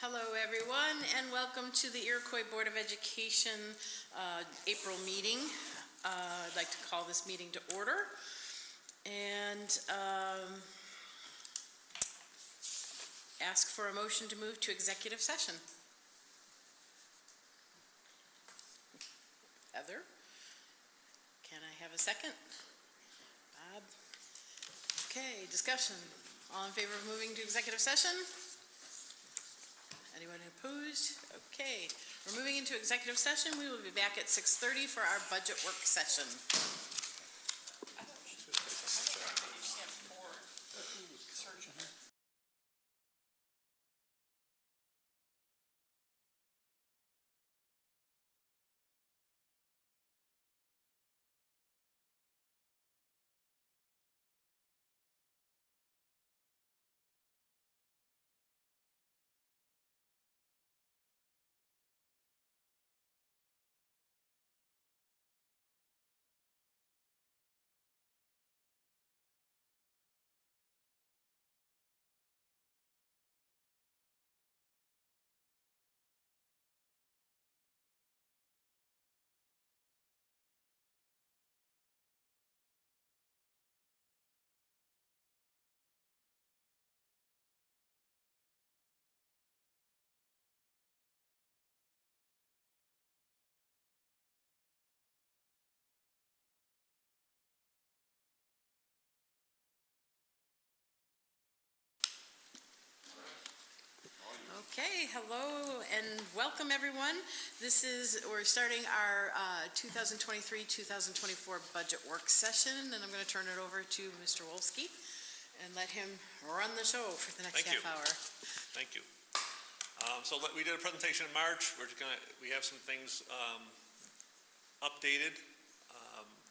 Hello everyone and welcome to the Iroquois Board of Education April meeting. I'd like to call this meeting to order and ask for a motion to move to executive session. Heather, can I have a second? Bob? Okay, discussion. All in favor of moving to executive session? Anyone opposed? Okay, we're moving into executive session. We will be back at 6:30 for our budget work session. Okay, hello and welcome everyone. We're starting our 2023-2024 budget work session, and I'm going to turn it over to Mr. Wolski and let him run the show for the next half hour. Thank you. So we did a presentation in March. We have some things updated.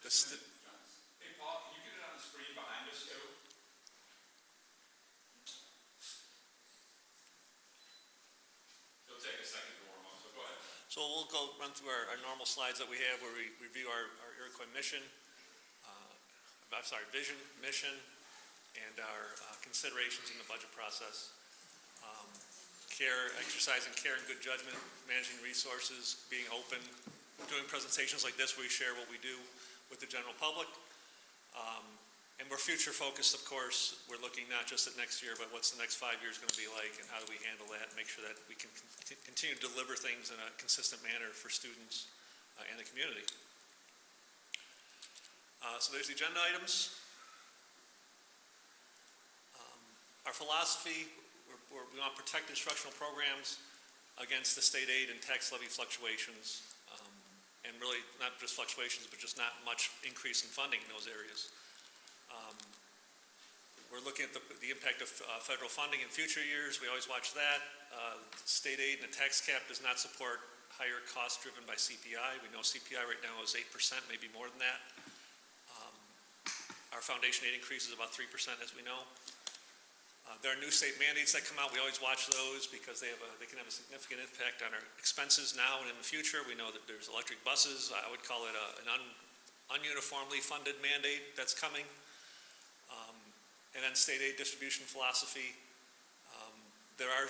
Hey Paul, can you get it on the screen behind us too? It'll take a second to warm up, so go ahead. So we'll run through our normal slides that we have where we review our Iroquois mission, vision, mission, and our considerations in the budget process. Exercising care and good judgment, managing resources, being open, doing presentations like this where we share what we do with the general public. And we're future focused, of course. We're looking not just at next year, but what's the next 5 years going to be like, and how do we handle that, make sure that we can continue to deliver things in a consistent manner for students and the community. So there's the agenda items. Our philosophy, we want to protect instructional programs against the state aid and tax levy fluctuations, and really not just fluctuations, but just not much increase in funding in those areas. We're looking at the impact of federal funding in future years. We always watch that. State aid and the tax cap does not support higher costs driven by CPI. We know CPI right now is 8%, maybe more than that. Our foundation aid increase is about 3%, as we know. There are new state mandates that come out. We always watch those because they can have a significant impact on our expenses now and in the future. We know that there's electric buses. I would call it an ununiformly funded mandate that's coming. And then state aid distribution philosophy. There are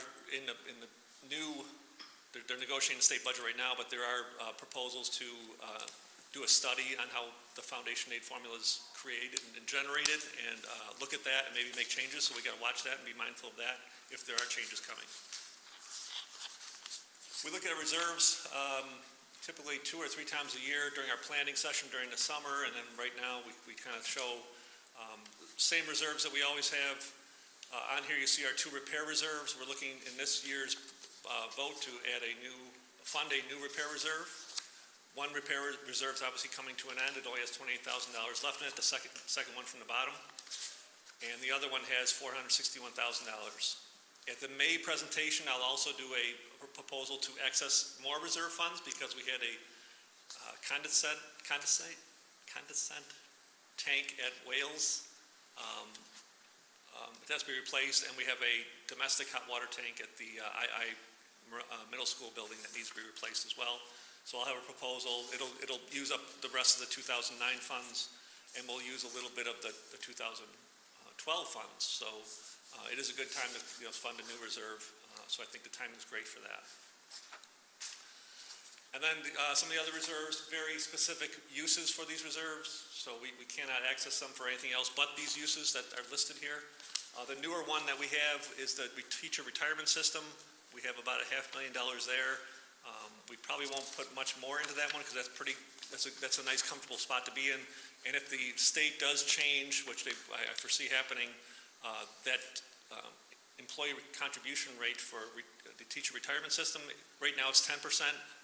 they're negotiating the state budget right now, but there are proposals to do a study on how the foundation aid formula is created and generated, and look at that and maybe make changes. So we got to watch that and be mindful of that if there are changes coming. We look at our reserves typically 2 or 3 times a year during our planning session during the summer, and then right now we kind of show same reserves that we always have. On here you see our 2 repair reserves. We're looking in this year's vote to fund a new repair reserve. One repair reserve is obviously coming to an end. It only has $28,000 left in it, the second one from the bottom. And the other one has $461,000. At the May presentation, I'll also do a proposal to access more reserve funds because we had a condensate tank at Wales. It has to be replaced, and we have a domestic hot water tank at the middle school building that needs to be replaced as well. So I'll have a proposal. It'll use up the rest of the 2009 funds, and we'll use a little bit of the 2012 funds. So it is a good time to fund a new reserve So I think the timing is great for that. And then some of the other reserves, very specific uses for these reserves. So we cannot access them for anything else but these uses that are listed here. The newer one that we have is the teacher retirement system. We have about $500,000 there. We probably won't put much more into that one because that's a nice, comfortable spot to be in. And if the state does change, which I foresee happening, that employee contribution rate for the teacher retirement system, right now it's 10%.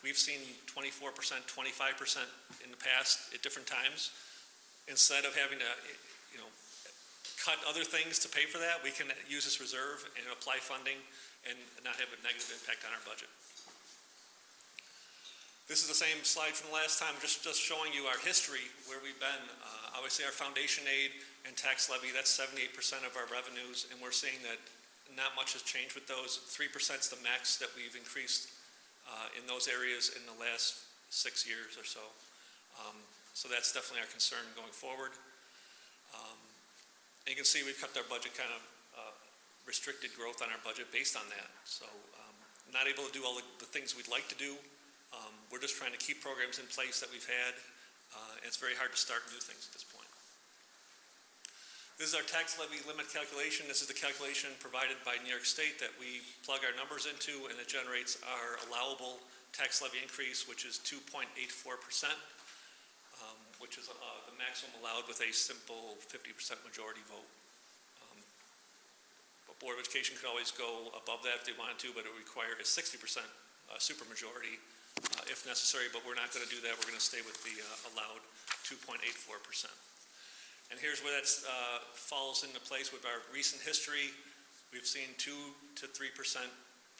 We've seen 24%, 25% in the past at different times. Instead of having to, cut other things to pay for that, we can use this reserve and apply funding and not have a negative impact on our budget. This is the same slide from the last time, just showing you our history, where we've been. Obviously, our foundation aid and tax levy, that's 78% of our revenues, and we're seeing that not much has changed with those. 3% is the max that we've increased in those areas in the last 6 years or so. So that's definitely our concern going forward. And you can see we've kept our budget kind of restricted growth on our budget based on that. So not able to do all the things we'd like to do. We're just trying to keep programs in place that we've had, and it's very hard to start new things at this point. This is our tax levy limit calculation. This is the calculation provided by New York State that we plug our numbers into, and it generates our allowable tax levy increase, which is 2.84%, which is the maximum allowed with a simple 50% majority vote. But Board of Education could always go above that if they wanted to, but it would require a 60% supermajority if necessary, but we're not going to do that. We're going to stay with the allowed 2.84%. And here's where that falls into place with our recent history. We've seen 2 to 3%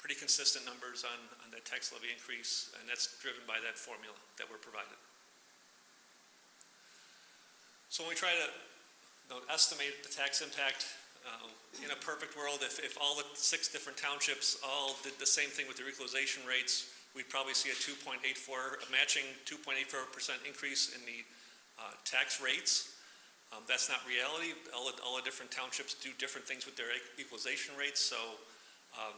pretty consistent numbers on that tax levy increase, and that's driven by that formula that we're provided. So when we try to estimate the tax impact, in a perfect world, if all the 6 different townships all did the same thing with their equalization rates, we'd probably see a matching 2.84% increase in the tax rates. That's not reality. All the different townships do different things with their equalization rates, so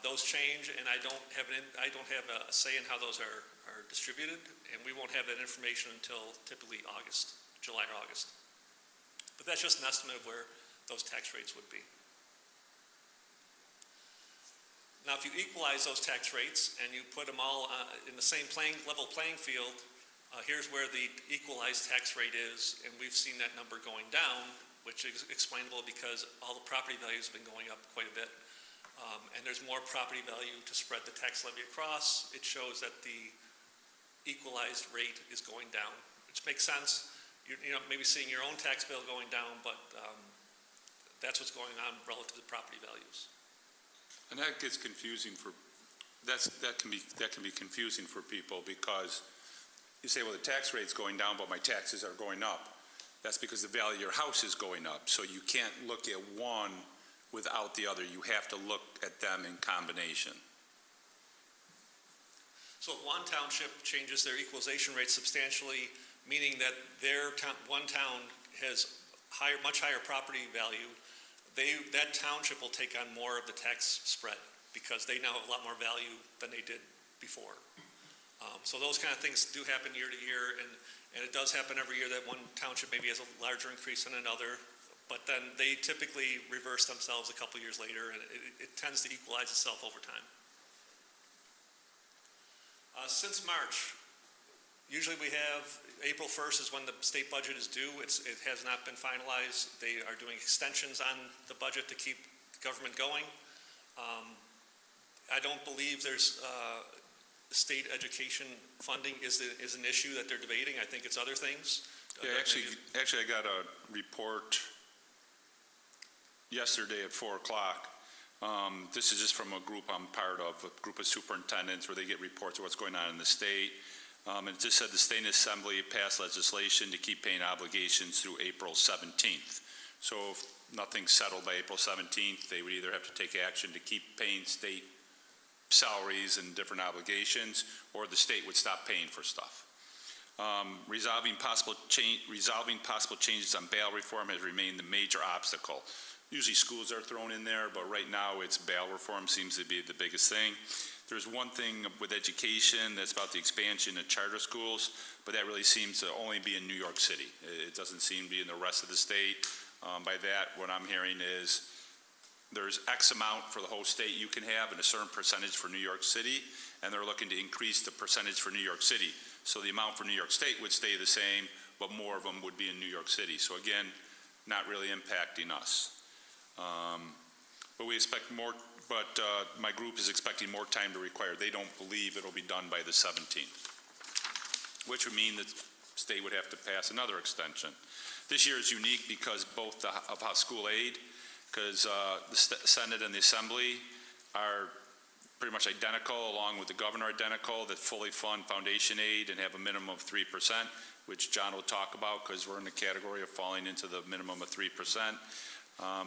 those change, and I don't have a say in how those are distributed, and we won't have that information until typically July or August. But that's just an estimate of where those tax rates would be. Now, if you equalize those tax rates and you put them all in the same level playing field, here's where the equalized tax rate is, and we've seen that number going down, which is explainable because all the property values have been going up quite a bit, and there's more property value to spread the tax levy across. It shows that the equalized rate is going down, which makes sense. You're maybe seeing your own tax bill going down, but that's what's going on relative to property values. And that gets confusing that can be confusing for people, because you say, well, the tax rate's going down, but my taxes are going up. That's because the value of your house is going up. So you can't look at one without the other. You have to look at them in combination. So if one township changes their equalization rate substantially, meaning that one town has much higher property value, that township will take on more of the tax spread because they now have a lot more value than they did before. So those kind of things do happen year to year, and it does happen every year that one township maybe has a larger increase than another, but then they typically reverse themselves a couple years later, and it tends to equalize itself over time. Since March, usually we have April 1st is when the state budget is due. It has not been finalized. They are doing extensions on the budget to keep the government going. I don't believe there's state education funding is an issue that they're debating. I think it's other things. Yeah, actually, I got a report yesterday at 4 o'clock. This is just from a group I'm part of, a group of superintendents, where they get reports of what's going on in the state. And it just said the state assembly passed legislation to keep paying obligations through April 17th. So if nothing's settled by April 17th, they would either have to take action to keep paying state salaries and different obligations, or the state would stop paying for stuff. Resolving possible changes on bail reform has remained the major obstacle. Usually schools are thrown in there, but right now it's bail reform seems to be the biggest thing. There's one thing with education that's about the expansion of charter schools, but that really seems to only be in New York City. It doesn't seem to be in the rest of the state. By that, what I'm hearing is there's X amount for the whole state you can have and a certain percentage for New York City, and they're looking to increase the percentage for New York City. So the amount for New York State would stay the same, but more of them would be in New York City. So again, not really impacting us. But we expect more, my group is expecting more time to require. They don't believe it'll be done by the 17th, which would mean that the state would have to pass another extension. This year is unique because both of House School Aid, because the Senate and the Assembly are pretty much identical, along with the governor identical, that fully fund foundation aid and have a minimum of 3%, which John will talk about because we're in the category of falling into the minimum of 3%.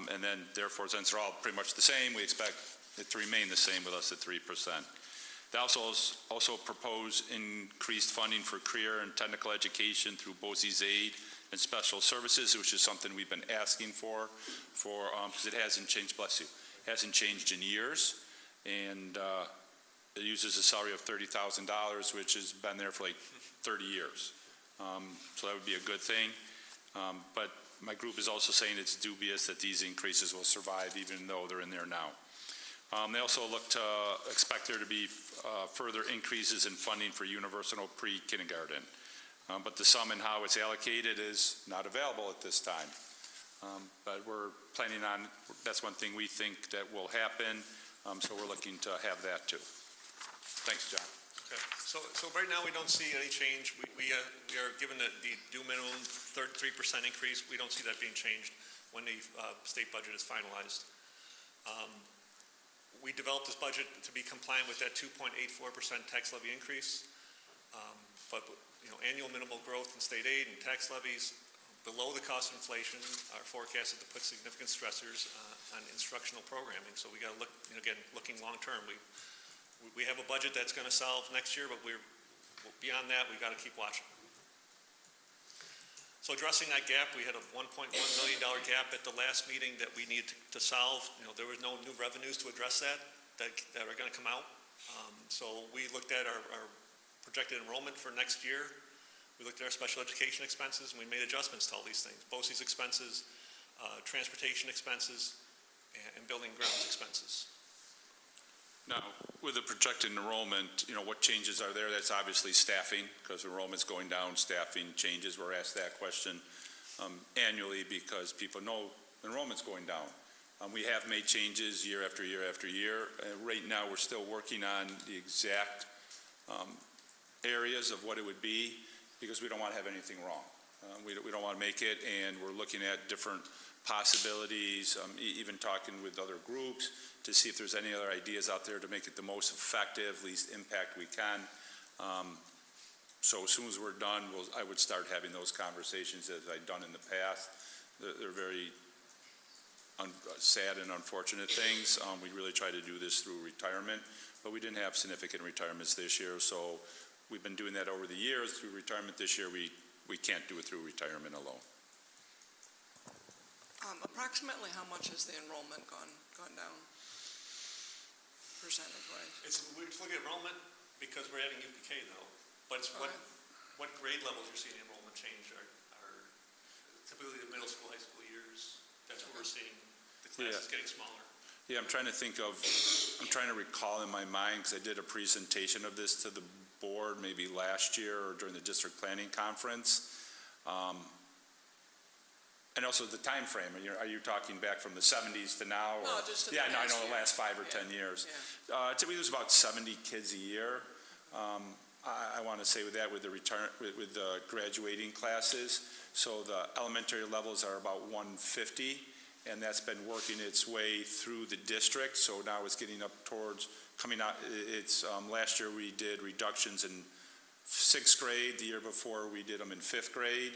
And then therefore, since they're all pretty much the same, we expect it to remain the same with us at 3%. They also propose increased funding for career and technical education through BOCE's aid and special services, which is something we've been asking for because it hasn't changed, bless you, hasn't changed in years. And it uses a salary of $30,000, which has been there for like 30 years. So that would be a good thing. But my group is also saying it's dubious that these increases will survive even though they're in there now. They also expect there to be further increases in funding for universal pre-kindergarten. But the sum and how it's allocated is not available at this time. But we're planning on, that's one thing we think that will happen. So we're looking to have that too. Thanks, John. Okay. So right now, we don't see any change. We are given the due minimum 3% increase. We don't see that being changed when the state budget is finalized. We developed this budget to be compliant with that 2.84% tax levy increase. But annual minimal growth in state aid and tax levies below the cost of inflation are forecasted to put significant stressors on instructional programming. So we got to look, again, looking long term. We have a budget that's going to solve next year, but beyond that, we've got to keep watching. So addressing that gap, we had a $1.1 million gap at the last meeting that we needed to solve. There was no new revenues to address that are going to come out. So we looked at our projected enrollment for next year. We looked at our special education expenses, and we made adjustments to all these things: BOCE's expenses, transportation expenses, and building grounds expenses. Now, with the projected enrollment, what changes are there? That's obviously staffing, because enrollment's going down, staffing changes. We're asked that question annually because people know enrollment's going down. We have made changes year after year after year. Right now, we're still working on the exact areas of what it would be because we don't want to have anything wrong. We don't want to make it, and we're looking at different possibilities, even talking with other groups to see if there's any other ideas out there to make it the most effective, least impact we can. So as soon as we're done, I would start having those conversations as I've done in the past. They're very sad and unfortunate things. We really try to do this through retirement, but we didn't have significant retirements this year, so we've been doing that over the years through retirement. This year, we can't do it through retirement alone. Approximately how much has the enrollment gone down, percentage-wise? We're just looking at enrollment because we're adding UPK though, but it's what grade levels you're seeing the enrollment change are typically the middle school, high school years. That's what we're seeing. The class is getting smaller. Yeah, I'm trying to recall in my mind, because I did a presentation of this to the board maybe last year or during the district planning conference. And also the time frame. Are you talking back from the 70s to now? No, just I know the last 5 or 10 years. Yeah. Typically, there's about 70 kids a year. I want to say with that, with the graduating classes. So the elementary levels are about 150, and that's been working its way through the district. So now it's getting up towards coming out. It's last year we did reductions in 6th grade. The year before we did them in 5th grade.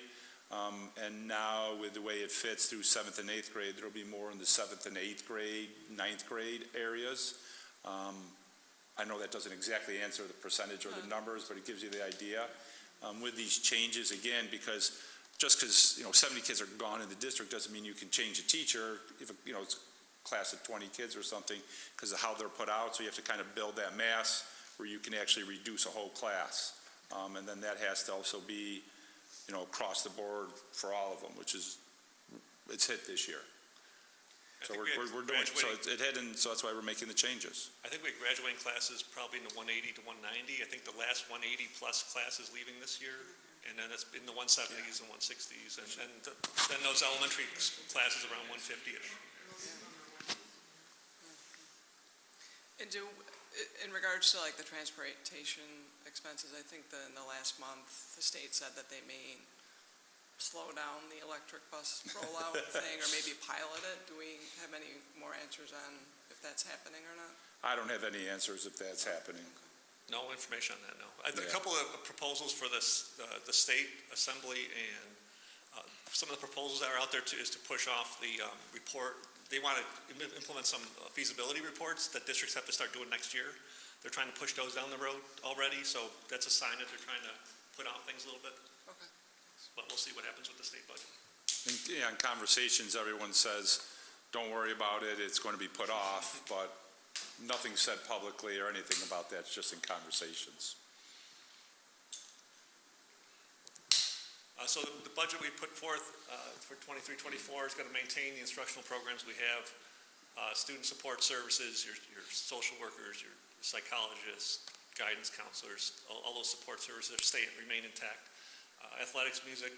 And now with the way it fits through 7th and 8th grade, there'll be more in the 7th and 8th grade, 9th grade areas. I know that doesn't exactly answer the percentage or the numbers, but it gives you the idea. With these changes, again, because just because, 70 kids are gone in the district doesn't mean you can change a teacher if, it's a class of 20 kids or something, because of how they're put out. So you have to kind of build that mass where you can actually reduce a whole class. And then that has to also be, across the board for all of them, it's hit this year. So we're doing, so so that's why we're making the changes. I think we have graduating classes probably in the 180 to 190. I think the last 180 plus class is leaving this year, and then it's in the 170s and 160s, and then those elementary classes around 150-ish. And in regards to like the transportation expenses, I think that in the last month, the state said that they may slow down the electric bus rollout thing, or maybe pilot it. Do we have any more answers on if that's happening or not? I don't have any answers if that's happening. No information on that, no. A Yeah. couple of proposals for this, the state assembly, and some of the proposals that are out there too is to push off the report. They want to implement some feasibility reports that districts have to start doing next year. They're trying to push those down the road already, so that's a sign that they're trying to put off things a little bit. Okay. But we'll see what happens with the state budget. In conversations, everyone says, don't worry about it, it's going to be put off, but nothing said publicly or anything about that, it's just in conversations. So the budget we put forth for 23-24 is going to maintain the instructional programs we have, student support services, your social workers, your psychologists, guidance counselors, all those support services remain intact. Athletics, music,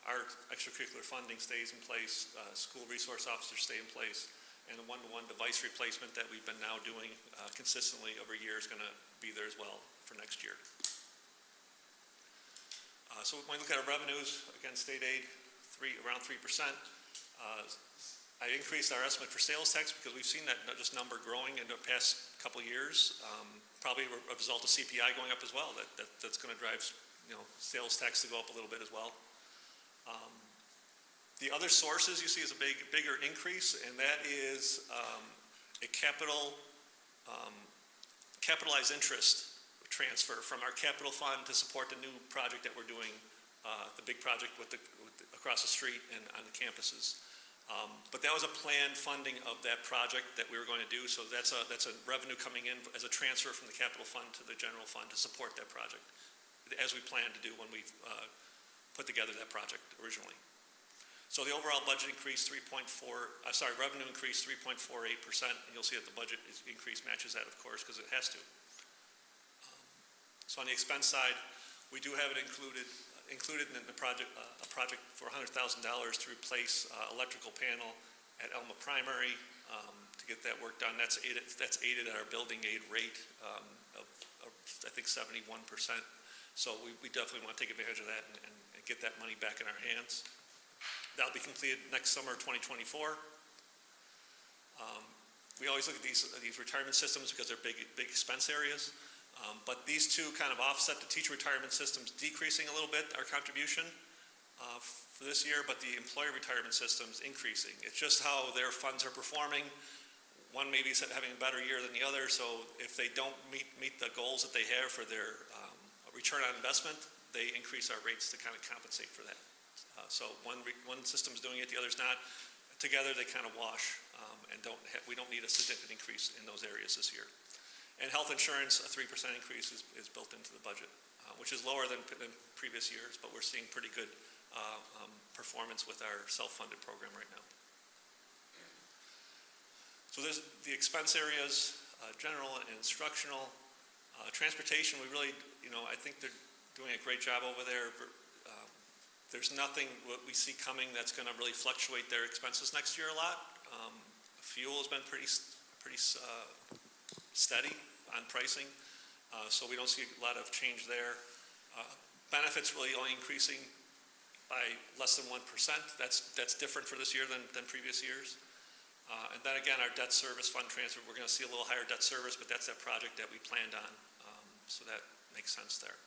art, extracurricular funding stays in place, school resource officers stay in place, and the one-to-one device replacement that we've been now doing consistently over a year is going to be there as well for next year. So when we look at our revenues, again, state aid, around 3%. I increased our estimate for sales tax because we've seen that just number growing in the past couple of years, probably a result of CPI going up as well. That's going to drive sales tax to go up a little bit as well. The other sources you see is a bigger increase, and that is a capitalized interest transfer from our capital fund to support the new project that we're doing, the big project across the street and on the campuses. But that was a planned funding of that project that we were going to do, so that's a revenue coming in as a transfer from the capital fund to the general fund to support that project, as we planned to do when we put together that project originally. So the overall budget increased revenue increased 3.48%, and you'll see that the budget increase matches that, of course, because it has to. So on the expense side, we do have it included in the project, a project for $100,000 to replace electrical panel at Elma Primary to get that work done. That's aided at our building aid rate of I think 71%. So we definitely want to take advantage of that and get that money back in our hands. That'll be completed next summer, 2024. We always look at these retirement systems because they're big expense areas. But these two kind of offset the teacher retirement systems decreasing a little bit, our contribution for this year, but the employee retirement system's increasing. It's just how their funds are performing. One may be having a better year than the other, so if they don't meet the goals that they have for their return on investment, they increase our rates to kind of compensate for that. So one system's doing it, the other's not. Together they kind of wash, and we don't need a significant increase in those areas this year. And health insurance, a 3% increase is built into the budget, which is lower than previous years, but we're seeing pretty good performance with our self-funded program right now. So there's the expense areas, general and instructional. Transportation, we really, I think they're doing a great job over there. There's nothing what we see coming that's going to really fluctuate their expenses next year a lot. Fuel has been pretty steady on pricing, so we don't see a lot of change there. Benefits really only increasing by less than 1%. That's different for this year than previous years. And then again, our debt service fund transfer, we're going to see a little higher debt service, but that's that project that we planned on, so that makes sense there.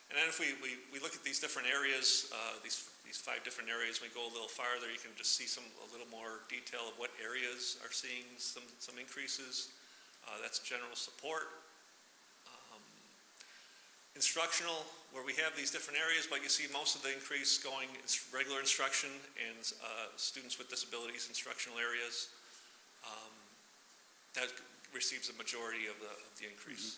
And then if we look at these different areas, these 5 different areas, we go a little farther, you can just see a little more detail of what areas are seeing some increases. That's general support. Instructional, where we have these different areas, but you see most of the increase going is regular instruction and students with disabilities instructional areas. That receives the majority of the increase.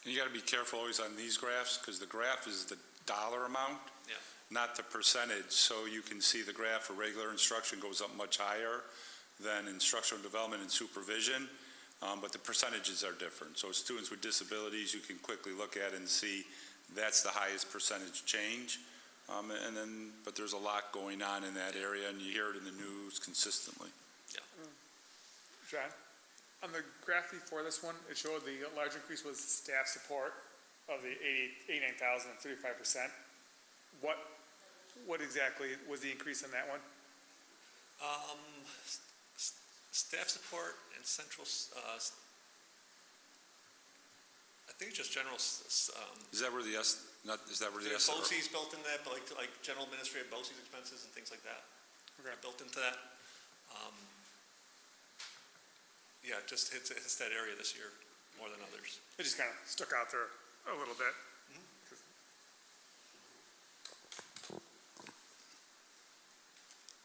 And you got to be careful always on these graphs, because the graph is the dollar amount, Yeah. not the percentage. So you can see the graph for regular instruction goes up much higher than instructional development and supervision, but the percentages are different. So students with disabilities, you can quickly look at and see that's the highest percentage change. But there's a lot going on in that area, and you hear it in the news consistently. John, on the graph before this one, it showed the large increase was staff support of the 89,000 and 35%. What exactly was the increase in that one? Staff support and central, I think just general. Is that where the is that where the BOCE's built in that, but like general administrative BOCE's expenses and things like that. Okay. Built into that. Yeah, it just hits that area this year more than others. It just kind of stuck out there a little bit.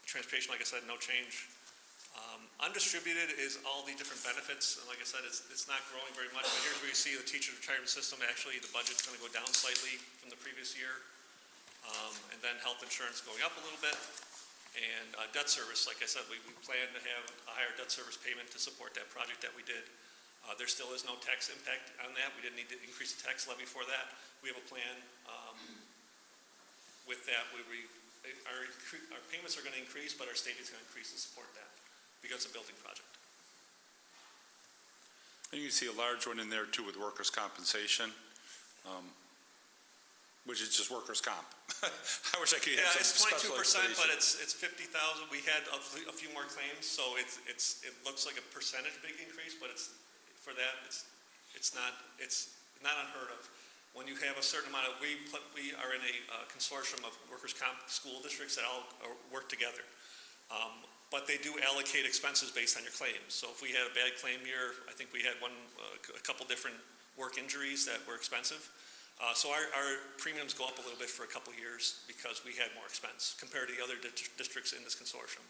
Transportation, like I said, no change. Undistributed is all the different benefits, and like I said, it's not growing very much, but here's where you see the teacher retirement system, actually the budget's going to go down slightly from the previous year, and then health insurance going up a little bit, and debt service, like I said, we plan to have a higher debt service payment to support that project that we did. There still is no tax impact on that. We didn't need to increase the tax levy for that. We have a plan with that. Our payments are going to increase, but our state is going to increase to support that because it's a building project. And you can see a large one in there too with workers' compensation, which is just workers' comp. I wish I could have some special It's 22%, explanation. but it's 50,000. We had a few more claims, so it looks like a percentage big increase, but it's not unheard of. When you have a certain amount of, we are in a consortium of workers' comp school districts that all work together. But they do allocate expenses based on your claims. So if we had a bad claim year, I think we had a couple different work injuries that were expensive. So our premiums go up a little bit for a couple years because we had more expense compared to the other districts in this consortium.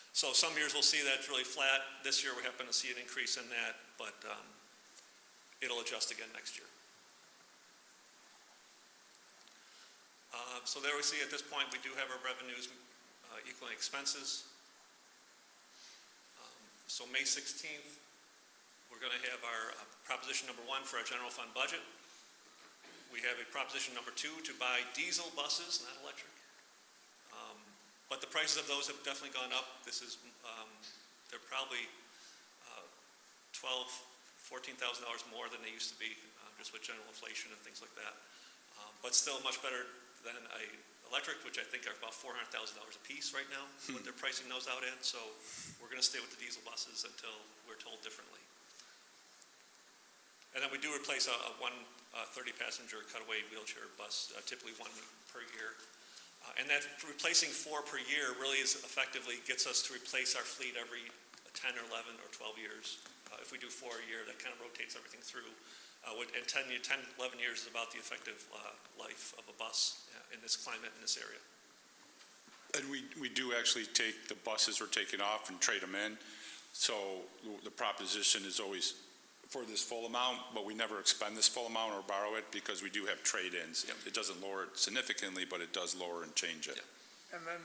So some years we'll see that it's really flat. This year we happen to see an increase in that, but it'll adjust again next year. So there we see at this point we do have our revenues equaling expenses. So May 16th, we're going to have our proposition number 1 for our general fund budget. We have a proposition number 2 to buy diesel buses, not electric. But the prices of those have definitely gone up. They're probably $12,000, $14,000 more than they used to be, just with general inflation and things like that. But still much better than a electric, which I think are about $400,000 a piece right now, what they're pricing those out at. So we're going to stay with the diesel buses until we're told differently. And then we do replace a 30-passenger cutaway wheelchair bus, typically 1 per year. And that replacing 4 per year really is effectively gets us to replace our fleet every 10 or 11 or 12 years. If we do 4 a year, that kind of rotates everything through. And 10, 11 years is about the effective life of a bus in this climate, in this area. And we do actually take the buses we're taking off and trade them in. So the proposition is always for this full amount, but we never expend this full amount or borrow it because we do have trade-ins. Yep. It doesn't lower it significantly, but it does lower and change it. Yep. And then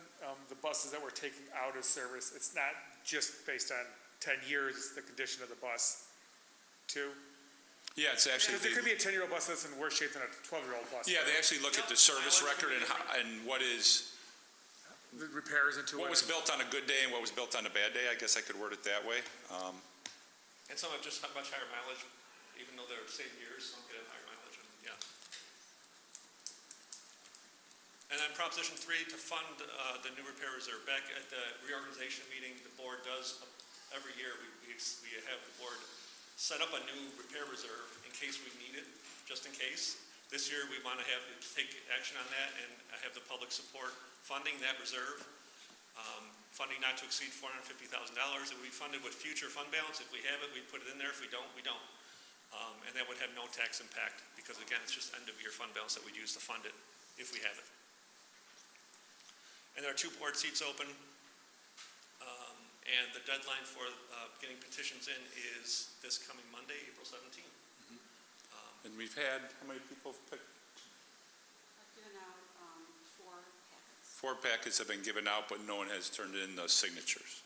the buses that we're taking out of service, it's not just based on 10 years, it's the condition of the bus too? Yeah, it's actually. Because there could be a 10-year-old bus that's in worse shape than a 12-year-old bus. Yeah, they actually look at the service record and what is. The repairs into what was built on a good day and what was built on a bad day. I guess I could word it that way. And some have just much higher mileage, even though they're the same years, some get higher mileage, and yeah. And then Proposition 3, to fund the new repair reserve. Back at the reorganization meeting, the board does, every year, we have the board set up a new repair reserve in case we need it, just in case. This year, we want to take action on that and have the public support funding that reserve. Funding not to exceed $450,000. It will be funded with future fund balance. If we have it, we put it in there. If we don't, we don't. and that would have no tax impact, because again, it's just end-of-year fund balance that we'd use to fund it if we have it. And there are 2 board seats open, and the deadline for getting petitions in is this coming Monday, April 17th. And we've had, how many people have picked? I've given out 4 packets. 4 packets have been given out, but no one has turned in the signatures.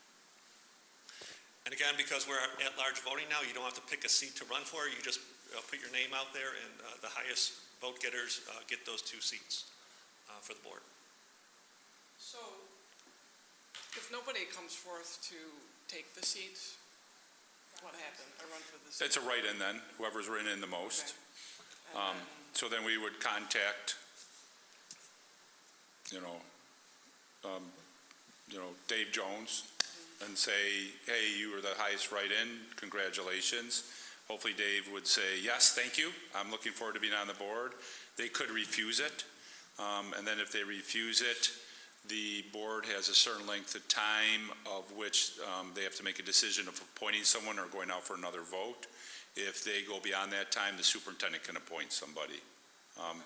And again, because we're at-large voting now, you don't have to pick a seat to run for. You just put your name out there, and the highest vote getters get those 2 seats for the board. So, if nobody comes forth to take the seat, what happened? I run for the seat. It's a write-in then, whoever's written in the most. Okay. And then- So then we would contact, Dave Jones and say, hey, you were the highest write-in, congratulations. Hopefully Dave would say, yes, thank you, I'm looking forward to being on the board. They could refuse it, and then if they refuse it, the board has a certain length of time of which they have to make a decision of appointing someone or going out for another vote. If they go beyond that time, the superintendent can appoint somebody.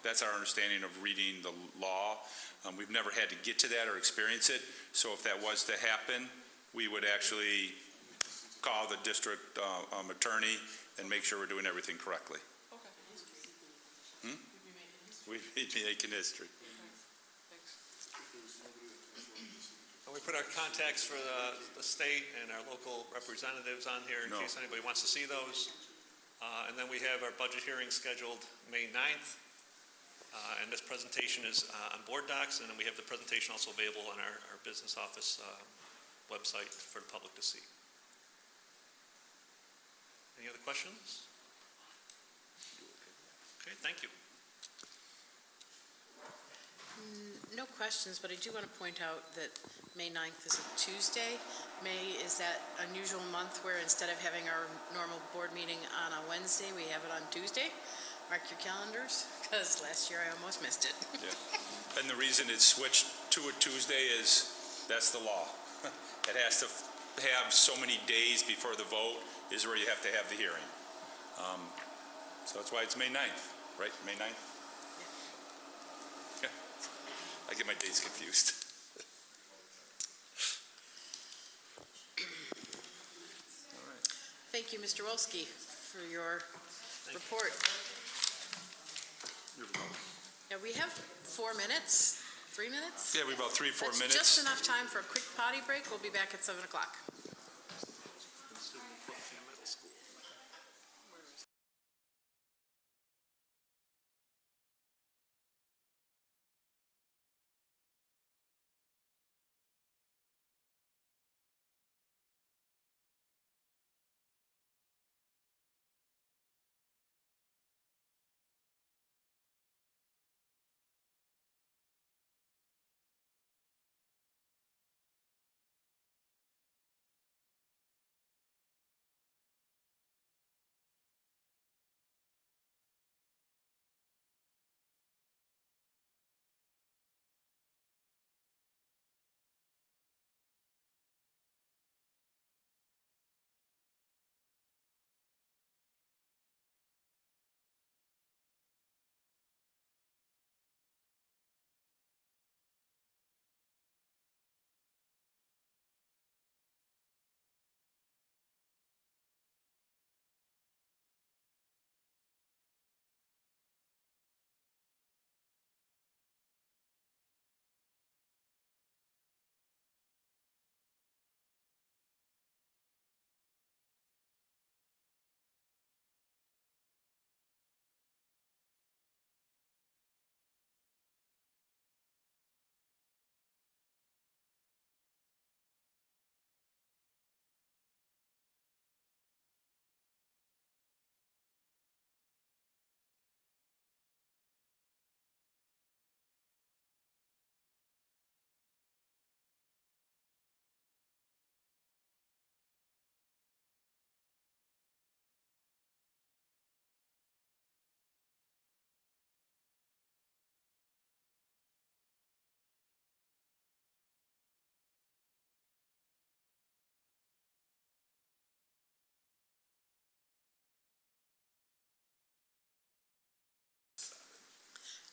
That's our understanding of reading the law. We've never had to get to that or experience it, so if that was to happen, we would actually call the district attorney and make sure we're doing everything correctly. Okay. We'd be making history. Thanks. And we put our contacts for the state and our local representatives on here in No. case anybody wants to see those. And then we have our budget hearing scheduled May 9th. And this presentation is on board docs, and then we have the presentation also available on our business office website for the public to see. Any other questions? Okay, thank you. No questions, but I do want to point out that May 9th is a Tuesday. May is that unusual month where instead of having our normal board meeting on a Wednesday, we have it on Tuesday. Mark your calendars, because last year I almost missed it. Yeah. And the reason it's switched to a Tuesday is, that's the law. It has to have so many days before the vote is where you have to have the hearing. So that's why it's May 9th, right? May 9th? Yeah. I get my days confused. Thank you, Mr. Wolski, for your report. Yeah, we have 4 minutes, 3 minutes? Yeah, we have about 3-4 That's minutes. just enough time for a quick potty break. We'll be back at 7 o'clock.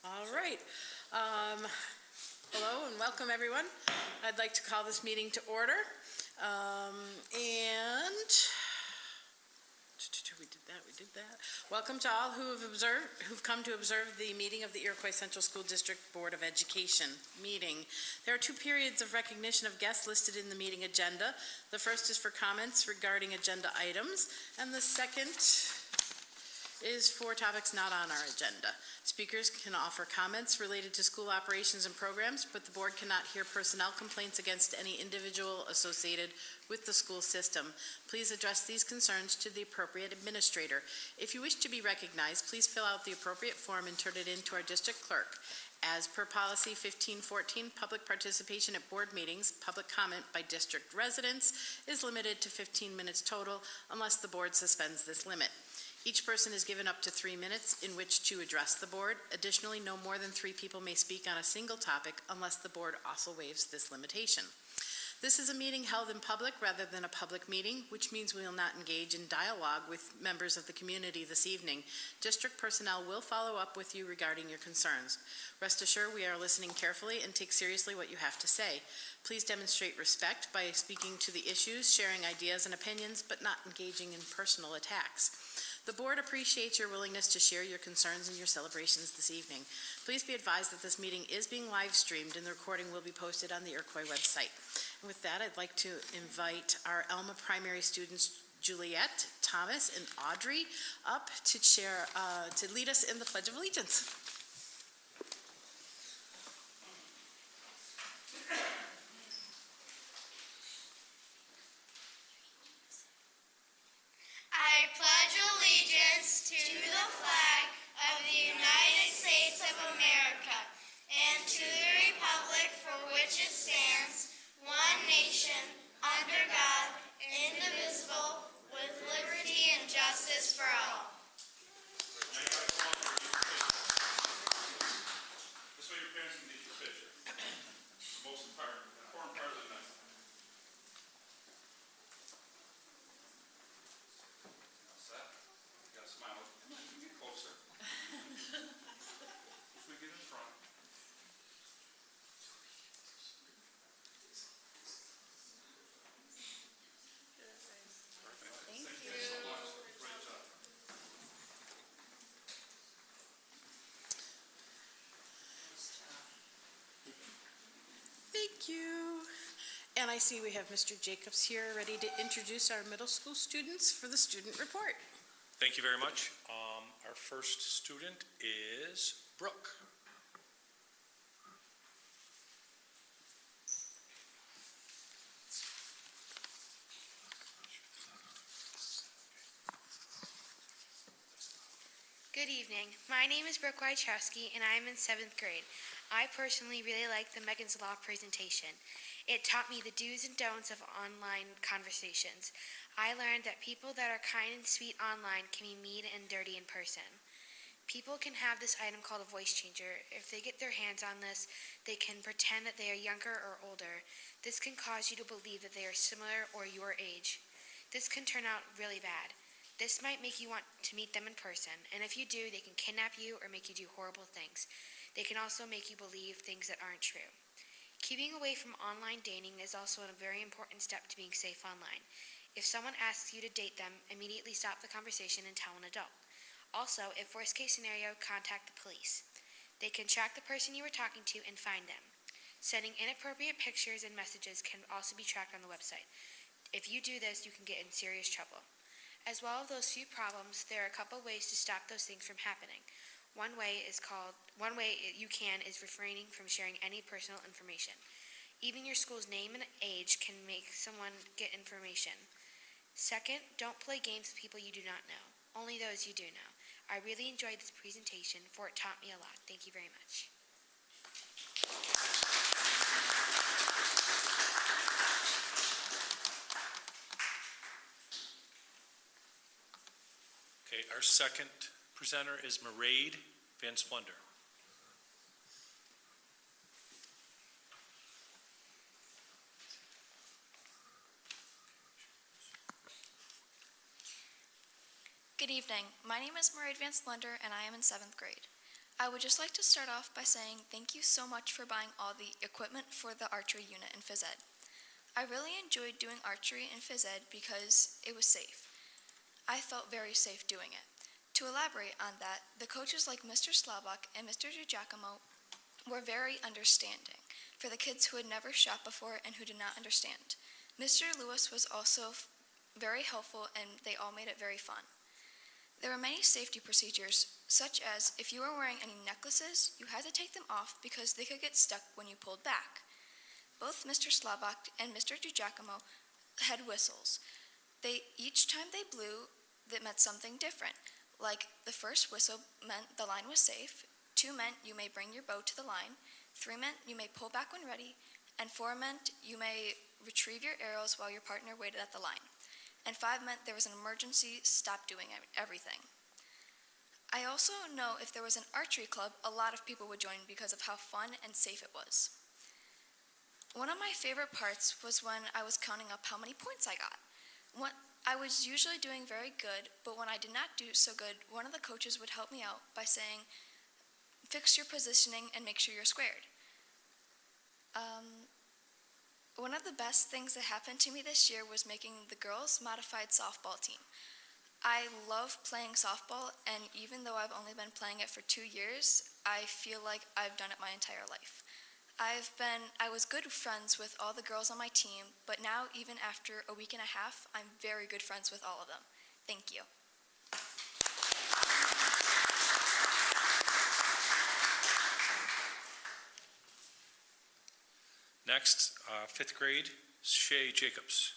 All right. Hello and welcome, everyone. I'd like to call this meeting to order. We did that. Welcome to all who've come to observe the meeting of the Iroquois Central School District Board of Education meeting. There are 2 periods of recognition of guests listed in the meeting agenda. The first is for comments regarding agenda items, and the second is for topics not on our agenda. Speakers can offer comments related to school operations and programs, but the board cannot hear personnel complaints against any individual associated with the school system. Please address these concerns to the appropriate administrator. If you wish to be recognized, please fill out the appropriate form and turn it in to our district clerk. As per policy 1514, public participation at board meetings, public comment by district residents is limited to 15 minutes total unless the board suspends this limit. Each person is given up to 3 minutes in which to address the board. Additionally, no more than 3 people may speak on a single topic unless the board also waives this limitation. This is a meeting held in public rather than a public meeting, which means we will not engage in dialogue with members of the community this evening. District personnel will follow up with you regarding your concerns. Rest assured, we are listening carefully and take seriously what you have to say. Please demonstrate respect by speaking to the issues, sharing ideas and opinions, but not engaging in personal attacks. The board appreciates your willingness to share your concerns and your celebrations this evening. Please be advised that this meeting is being live streamed and the recording will be posted on the Iroquois website. And with that, I'd like to invite our Elma primary students, Juliet, Thomas, and Audrey, up to lead us in the Pledge of Allegiance. I pledge allegiance to the flag of the United States of America and to the republic for which it stands, one nation, under God, indivisible, with liberty and justice for all. This way your parents can get your picture. The most important part of the night. Set. You gotta smile. Come on, you get closer. As we get in front. Thank you so much. Great job. Thank you. And I see we have Mr. Jacobs here, ready to introduce our middle school students for the student report. Thank you very much. Our first student is Brooke. Good evening. My name is Brooke Wojciechowski, and I am in 7th grade. I personally really liked the Megan's Law presentation. It taught me the do's and don'ts of online conversations. I learned that people that are kind and sweet online can be mean and dirty in person. People can have this item called a voice changer. If they get their hands on this, they can pretend that they are younger or older. This can cause you to believe that they are similar or your age. This can turn out really bad. This might make you want to meet them in person, and if you do, they can kidnap you or make you do horrible things. They can also make you believe things that aren't true. Keeping away from online dating is also a very important step to being safe online. If someone asks you to date them, immediately stop the conversation and tell an adult. Also, if worst case scenario, contact the police. They can track the person you were talking to and find them. Sending inappropriate pictures and messages can also be tracked on the website. If you do this, you can get in serious trouble. As well as those few problems, there are a couple ways to stop those things from happening. One way you can is refraining from sharing any personal information. Even your school's name and age can make someone get information. Second, don't play games with people you do not know. Only those you do know. I really enjoyed this presentation, for it taught me a lot. Thank you very much. Okay, our second presenter is Mairead Van Splendor. Good evening. My name is Mairead Van Splendor, and I am in 7th grade. I would just like to start off by saying thank you so much for buying all the equipment for the archery unit in phys ed. I really enjoyed doing archery in phys ed because it was safe. I felt very safe doing it. To elaborate on that, the coaches like Mr. Slabak and Mr. DiGiacomo were very understanding for the kids who had never shot before and who did not understand. Mr. Lewis was also very helpful, and they all made it very fun. There were many safety procedures, such as if you were wearing any necklaces, you had to take them off because they could get stuck when you pulled back. Both Mr. Slabak and Mr. DiGiacomo had whistles. Each time they blew, that meant something different. Like the first whistle meant the line was safe, 2 meant you may bring your bow to the line, 3 meant you may pull back when ready, and 4 meant you may retrieve your arrows while your partner waited at the line. And 5 meant there was an emergency, stop doing everything. I also know if there was an archery club, a lot of people would join because of how fun and safe it was. One of my favorite parts was when I was counting up how many points I got. I was usually doing very good, but when I did not do so good, one of the coaches would help me out by saying, fix your positioning and make sure you're squared. One of the best things that happened to me this year was making the girls' modified softball team. I love playing softball, and even though I've only been playing it for 2 years, I feel like I've done it my entire life. I was good friends with all the girls on my team, but now, even after a week and a half, I'm very good friends with all of them. Thank you. Next, 5th grade, Shay Jacobs.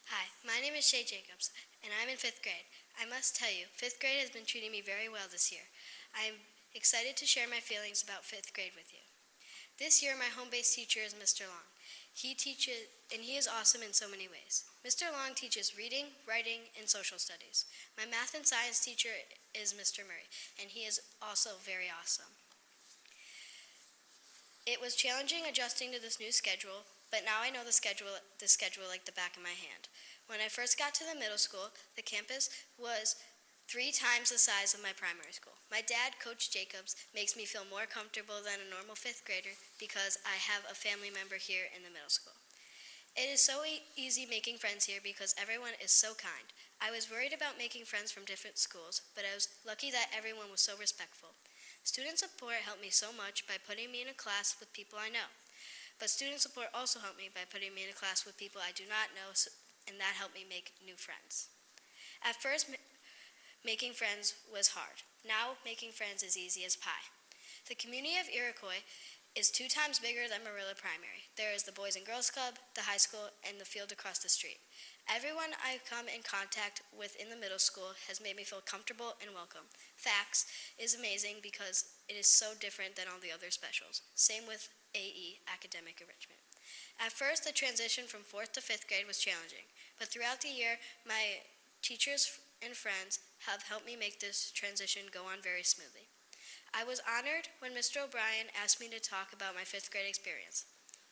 Hi, my name is Shay Jacobs, and I'm in 5th grade. I must tell you, 5th grade has been treating me very well this year. I'm excited to share my feelings about 5th grade with you. This year, my home-based teacher is Mr. Long. He teaches, and he is awesome in so many ways. Mr. Long teaches reading, writing, and social studies. My math and science teacher is Mr. Murray, and he is also very awesome. It was challenging adjusting to this new schedule, but now I know the schedule like the back of my hand. When I first got to the middle school, the campus was 3 times the size of my primary school. My dad, Coach Jacobs, makes me feel more comfortable than a normal 5th grader because I have a family member here in the middle school. It is so easy making friends here because everyone is so kind. I was worried about making friends from different schools, but I was lucky that everyone was so respectful. Student support helped me so much by putting me in a class with people I know. But student support also helped me by putting me in a class with people I do not know, and that helped me make new friends. At first, making friends was hard. Now, making friends is easy as pie. The community of Iroquois is 2 times bigger than Marilla Primary. There is the Boys and Girls Club, the high school, and the field across the street. Everyone I come in contact with in the middle school has made me feel comfortable and welcome. FACS is amazing because it is so different than all the other specials. Same with AE, Academic Enrichment. At first, the transition from 4th to 5th grade was challenging, but throughout the year, my teachers and friends have helped me make this transition go on very smoothly. I was honored when Mr. O'Brien asked me to talk about my 5th grade experience.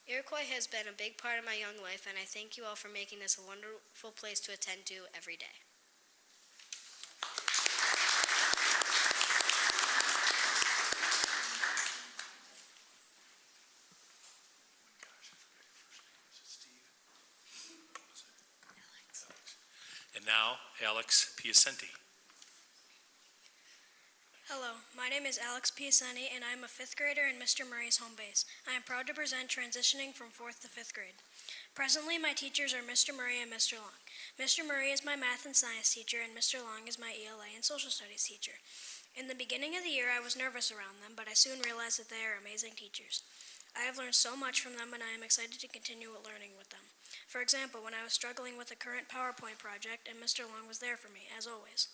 Iroquois has been a big part of my young life, and I thank you all for making this a wonderful place to attend to every day. And now, Alex Piacenti. Hello, my name is Alex Piacenti, and I am a 5th grader in Mr. Murray's home base. I am proud to present transitioning from 4th to 5th grade. Presently, my teachers are Mr. Murray and Mr. Long. Mr. Murray is my math and science teacher, and Mr. Long is my ELA and social studies teacher. In the beginning of the year, I was nervous around them, but I soon realized that they are amazing teachers. I have learned so much from them, and I am excited to continue learning with them. For example, when I was struggling with a current PowerPoint project, and Mr. Long was there for me, as always.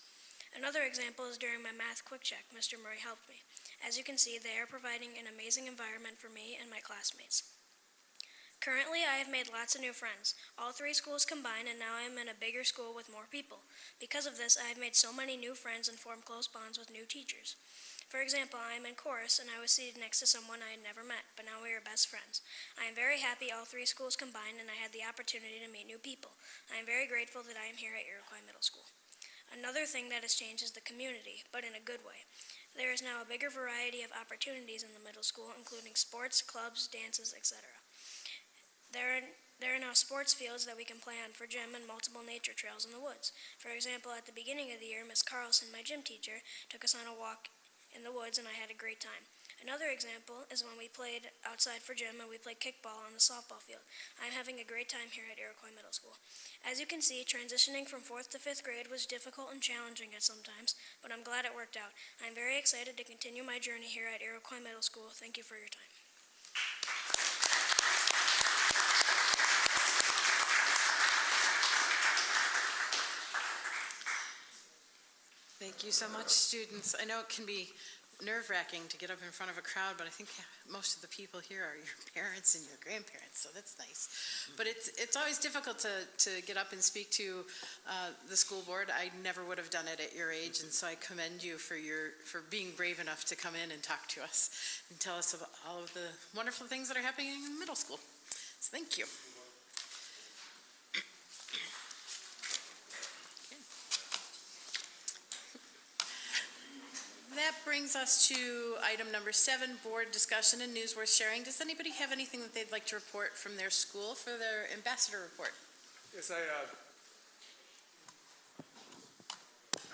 Another example is during my math quick check, Mr. Murray helped me. As you can see, they are providing an amazing environment for me and my classmates. Currently, I have made lots of new friends. All 3 schools combined, and now I am in a bigger school with more people. Because of this, I have made so many new friends and formed close bonds with new teachers. For example, I am in chorus and I was seated next to someone I had never met, but now we are best friends. I am very happy all three schools combined and I had the opportunity to meet new people. I am very grateful that I am here at Iroquois Middle School. Another thing that has changed is the community, but in a good way. There is now a bigger variety of opportunities in the middle school, including sports, clubs, dances, etc. There are now sports fields that we can play on for gym and multiple nature trails in the woods. For example, at the beginning of the year, Miss Carlson, my gym teacher, took us on a walk in the woods and I had a great time. Another example is when we played outside for gym and we played kickball on the softball field. I'm having a great time here at Iroquois Middle School. As you can see, transitioning from 4th to 5th grade was difficult and challenging at some times, but I'm glad it worked out. I'm very excited to continue my journey here at Iroquois Middle School. Thank you for your time. Thank you so much, students. I know it can be nerve-wracking to get up in front of a crowd, but I think most of the people here are your parents and your grandparents, so that's nice. But it's always difficult to get up and speak to the school board. I never would have done it at your age, and so I commend you for being brave enough to come in and talk to us and tell us about all of the wonderful things that are happening in middle school. So thank you. That brings us to item number 7, board discussion and news worth sharing. Does anybody have anything that they'd like to report from their school for their ambassador report? Yes, I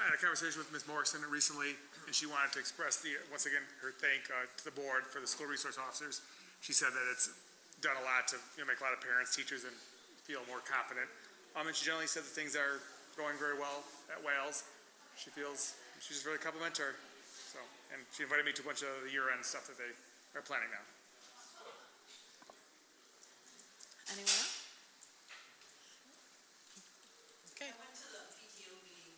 had a conversation with Ms. Morrison recently, and she wanted to express once again, her thank to the board for the school resource officers. She said that it's done a lot to make a lot of parents, teachers, and feel more confident. And she generally said that things are going very well at Wales. She feels she's really complimentary. So, and she invited me to a bunch of the year-end stuff that they are planning now. Anyone else? Okay. I went to the PTO meeting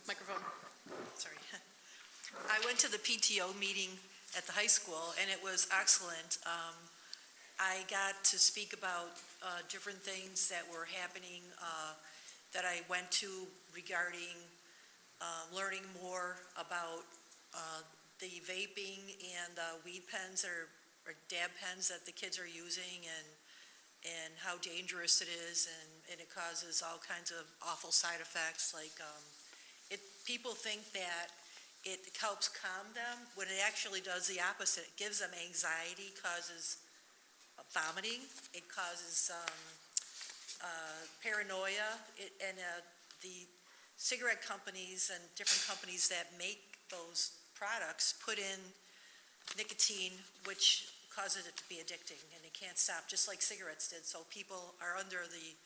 Microphone. Sorry. I went to the PTO meeting at the high school, and it was excellent. I got to speak about different things that were happening that I went to regarding learning more about the vaping and weed pens or dab pens that the kids are using, and how dangerous it is, and it causes all kinds of awful side effects. Like people think that it helps calm them when it actually does the opposite. It gives them anxiety, causes vomiting, it causes paranoia, and the cigarette companies and different companies that make those products put in nicotine, which causes it to be addicting, and it can't stop, just like cigarettes did. So people are under the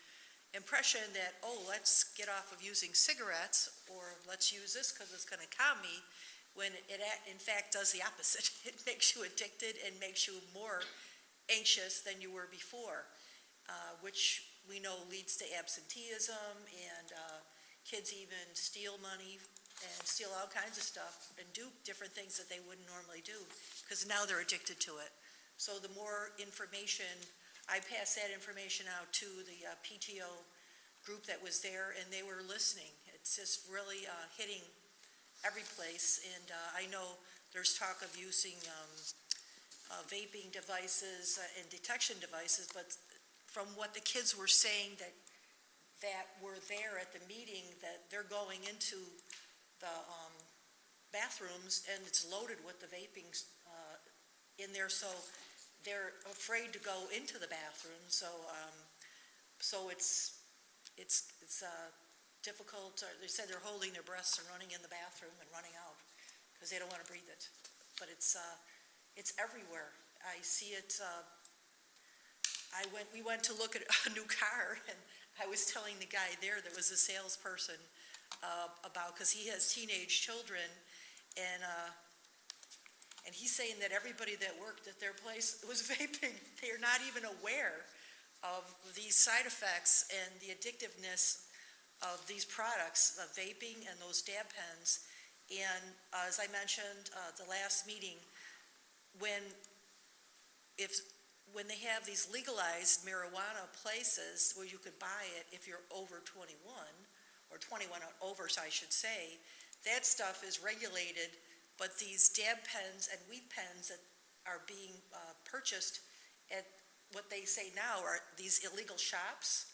impression that, oh, let's get off of using cigarettes, or let's use this because it's going to calm me, when it in fact does the opposite. It makes you addicted and makes you more anxious than you were before, which we know leads to absenteeism, and kids even steal money and steal all kinds of stuff and do different things that they wouldn't normally do because now they're addicted to it. So the more information, I passed that information out to the PTO group that was there, and they were listening. It's just really hitting every place, and I know there's talk of using vaping devices and detection devices, but from what the kids were saying that were there at the meeting, that they're going into the bathrooms and it's loaded with the vaping in there, so they're afraid to go into the bathroom. So it's difficult. They said they're holding their breaths and running in the bathroom and running out because they don't want to breathe it. But it's everywhere. I see it. We went to look at a new car, and I was telling the guy there that was a salesperson about, because he has teenage children, and he's saying that everybody that worked at their place was vaping. They are not even aware of these side effects and the addictiveness of these products, of vaping and those dab pens. And as I mentioned the last meeting, when they have these legalized marijuana places where you could buy it if you're over 21, or 21 over, I should say, that stuff is regulated but these dab pens and weed pens that are being purchased at what they say now are these illegal shops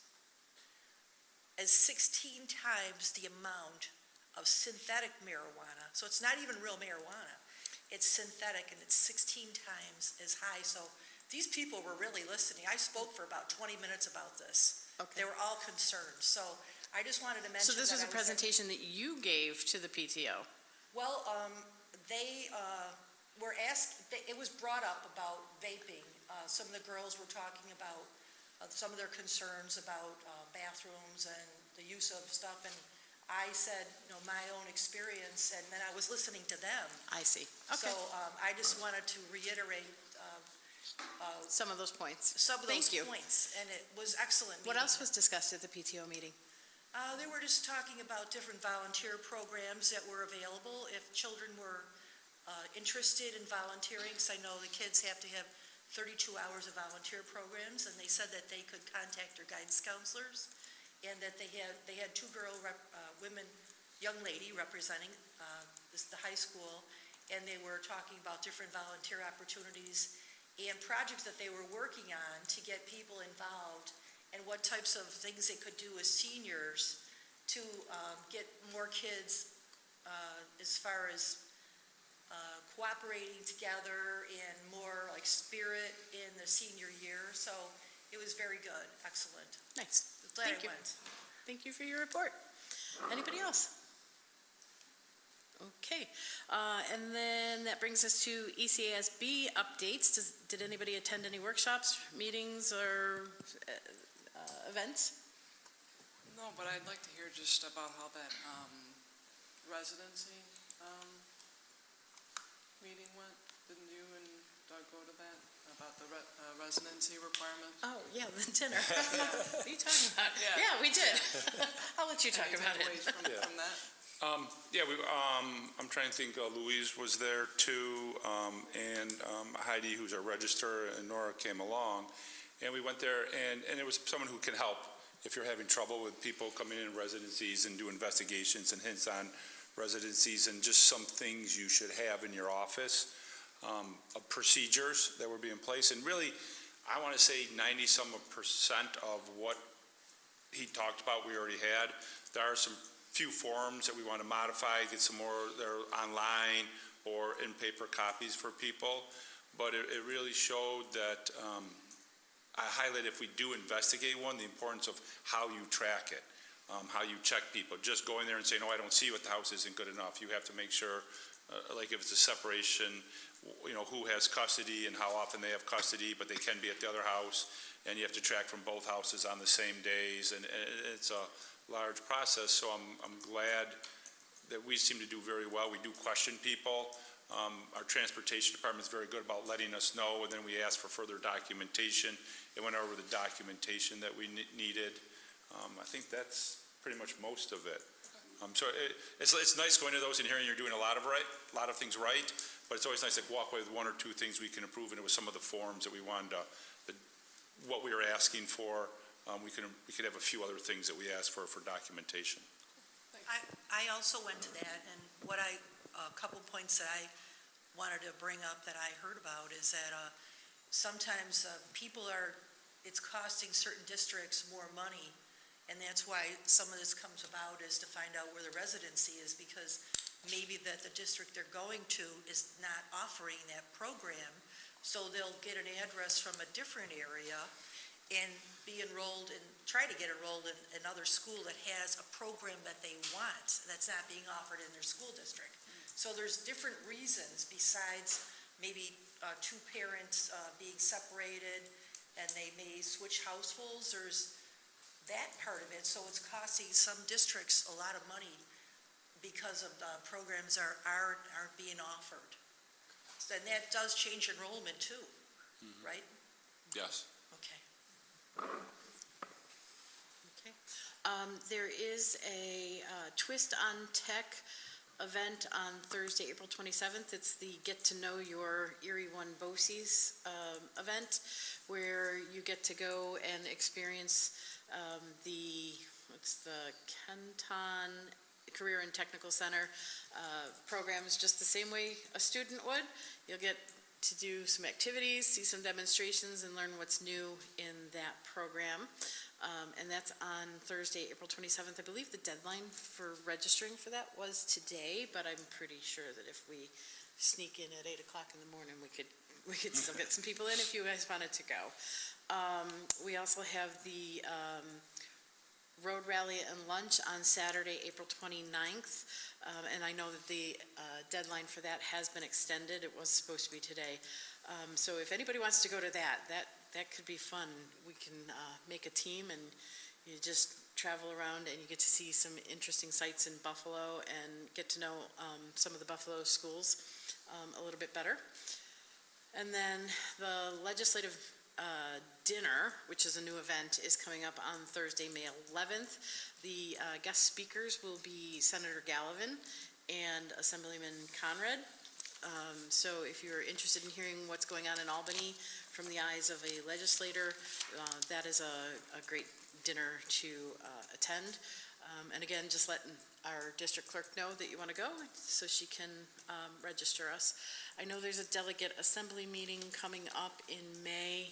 is 16 times the amount of synthetic marijuana. So it's not even real marijuana. It's synthetic, and it's 16 times as high. So these people were really listening. I spoke for about 20 minutes about this. Okay. They were all concerned. So I just wanted to mention So this that was a I presentation that you gave to the PTO? Well, they were asked, it was brought up about vaping. Some of the girls were talking about some of their concerns about bathrooms and the use of stuff, and I said, my own experience, and then I was listening to them. I see. Okay. So I just wanted to reiterate Some of those points. some of Thank those you. points, and it was excellent. What meeting. else was discussed at the PTO meeting? They were just talking about different volunteer programs that were available if children were interested in volunteering, because I know the kids have to have 32 hours of volunteer programs, and they said that they could contact their guidance counselors, and that they had two young lady representing the high school, and they were talking about different volunteer opportunities and projects that they were working on to get people involved, and what types of things they could do as seniors to get more kids as far as cooperating together and more like spirit in the senior year. So it was very good, excellent. Nice. Glad Thank I you. went. Thank you for your report. Anybody else? Okay. And then that brings us to ECASB updates. Did anybody attend any workshops, meetings, or events? No, but I'd like to hear just about how that residency meeting went. Didn't you and Doug go to that, about the residency requirement? Oh, yeah, the dinner. What are you talking about? Yeah. Yeah, we did. I'll let you talk Any about it. takeaways from that? I'm trying to think, Louise was there too, and Heidi, who's our registrar, and Nora came along. And we went there, and it was someone who can help if you're having trouble with people coming in residencies and do investigations and hints on residencies and just some things you should have in your office, of procedures that would be in place. And really, I want to say 90% of what he talked about we already had. There are some few forms that we want to modify, get some more that are online or in paper copies for people. But it really showed that I highlight if we do investigate one, the importance of how you track it, how you check people. Just going there and saying, "Oh, I don't see you at the house," isn't good enough. You have to make sure, like if it's a separation, who has custody and how often they have custody, but they can be at the other house, and you have to track from both houses on the same days, and it's a large process. So I'm glad that we seem to do very well. We do question people. Our transportation department is very good about letting us know, and then we ask for further documentation. It went over the documentation that we needed. I think that's pretty much most of it. So it's nice going to those and hearing you're doing a lot of things right, but it's always nice to walk away with one or two things we can improve, and it was some of the forms that we wanted to, what we were asking for. We could have a few other things that we asked for documentation. I also went to that, and a couple points that I wanted to bring up that I heard about is that sometimes it's costing certain districts more money, and that's why some of this comes about, is to find out where the residency is, because maybe that the district they're going to is not offering that program, so they'll get an address from a different area and be enrolled and try to get enrolled in another school that has a program that they want that's not being offered in their school district. So there's different reasons besides maybe two parents being separated and they may switch households. There's that part of it. So it's costing some districts a lot of money because of the programs aren't being offered. And that does change enrollment too, right? Yes. Okay. Okay. There is a Twist on Tech event on Thursday, April 27th. It's the Get to Know Your Erie One BOCES event, where you get to go and experience the Kenton Career and Technical Center programs just the same way a student would. You'll get to do some activities, see some demonstrations, and learn what's new in that program. And that's on Thursday, April 27th. I believe the deadline for registering for that was today, but I'm pretty sure that if we sneak in at 8 o'clock in the morning, we could still get some people in if you guys wanted to go. We also have the road rally and lunch on Saturday, April 29th. And I know that the deadline for that has been extended. It was supposed to be today. So if anybody wants to go to that could be fun. We can make a team and you just travel around and you get to see some interesting sights in Buffalo and get to know some of the Buffalo schools a little bit better. And then the legislative dinner, which is a new event, is coming up on Thursday, May 11th. The guest speakers will be Senator Gallivan and Assemblyman Conrad. So if you're interested in hearing what's going on in Albany from the eyes of a legislator, that is a great dinner to attend. And again, just letting our district clerk know that you want to go so she can register us. I know there's a delegate assembly meeting coming up in May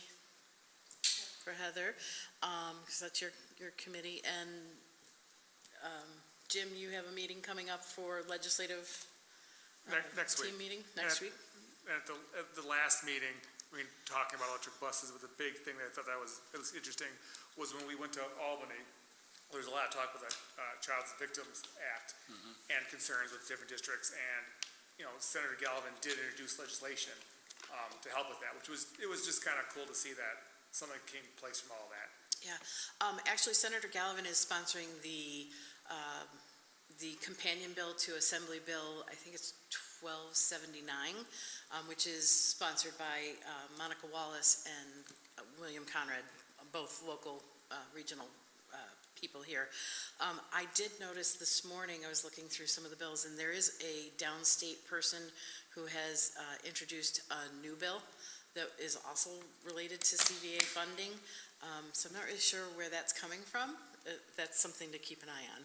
for Heather, because that's your committee. And Jim, you have a meeting coming up for legislative Next team week. meeting next week? At the last meeting, talking about electric buses, but the big thing that I thought that was interesting was when we went to Albany, there was a lot of talk with the Child Victims Act and concerns with different districts, and Senator Gallivan did introduce legislation to help with that, it was just kind of cool to see that something came in place from all of that. Yeah, actually Senator Gallivan is sponsoring the companion bill to Assembly Bill, I think it's 1279, which is sponsored by Monica Wallace and William Conrad, both local regional people here. I did notice this morning, I was looking through some of the bills, and there is a downstate person who has introduced a new bill that is also related to CVA funding. So I'm not really sure where that's coming from. That's something to keep an eye on.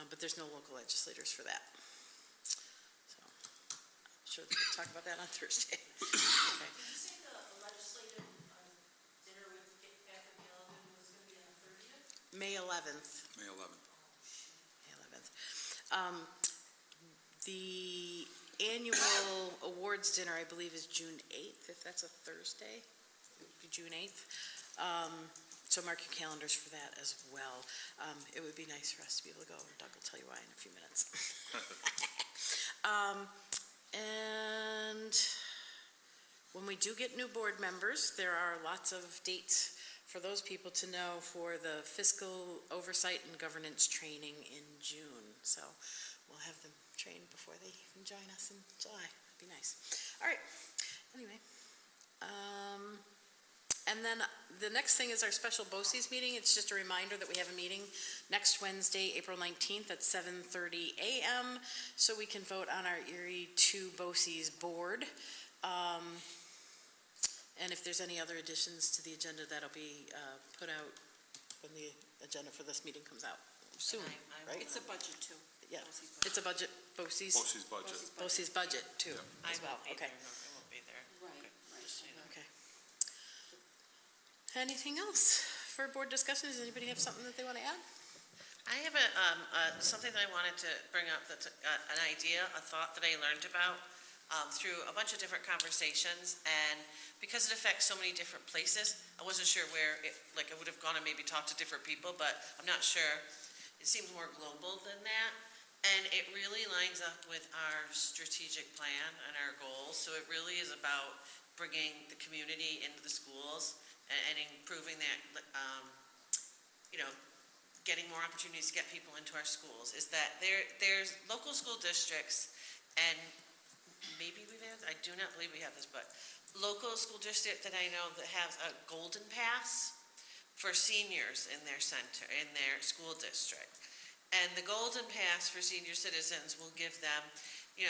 But there's no local legislators for that. So I'm sure we'll talk about that on Thursday. Okay. Did you say the legislative dinner with Patrick Gallivan was going to be on the 30th? May 11th. May 11th. May 11th. The annual awards dinner, I believe, is June 8th, if that's a Thursday. It would be June 8th. So mark your calendars for that as well. It would be nice for us to be able to go, and Doug will tell you why in a few minutes. And when we do get new board members, there are lots of dates for those people to know for the fiscal oversight and governance training in June. So we'll have them trained before they even join us in July. That'd be nice. All right, anyway. And then the next thing is our special BOCES meeting. It's just a reminder that we have a meeting next Wednesday, April 19th at 7:30 a.m. so we can vote on our Erie 2 BOCES board. And if there's any other additions to the agenda, that'll be put out when the agenda for this meeting comes out soon, right? It's a budget too. Yeah, it's a budget, BOCES. BOCES budget. BOCES budget too, as well, okay. I won't be there. Right. Okay. Anything else for board discussion? Does anybody have something that they want to add? I have something that I wanted to bring up that's an idea, a thought that I learned about through a bunch of different conversations, and because it affects so many different places, I wasn't sure where I would have gone and maybe talked to different people, but I'm not sure. It seems more global than that, and it really lines up with our strategic plan and our goals, so it really is about bringing the community into the schools and improving that, getting more opportunities to get people into our schools, is that there's local school districts, and maybe we've had, I do not believe we have this, but local school district that I know that has a golden pass for seniors in their center, in their school district. And the golden pass for senior citizens will give them,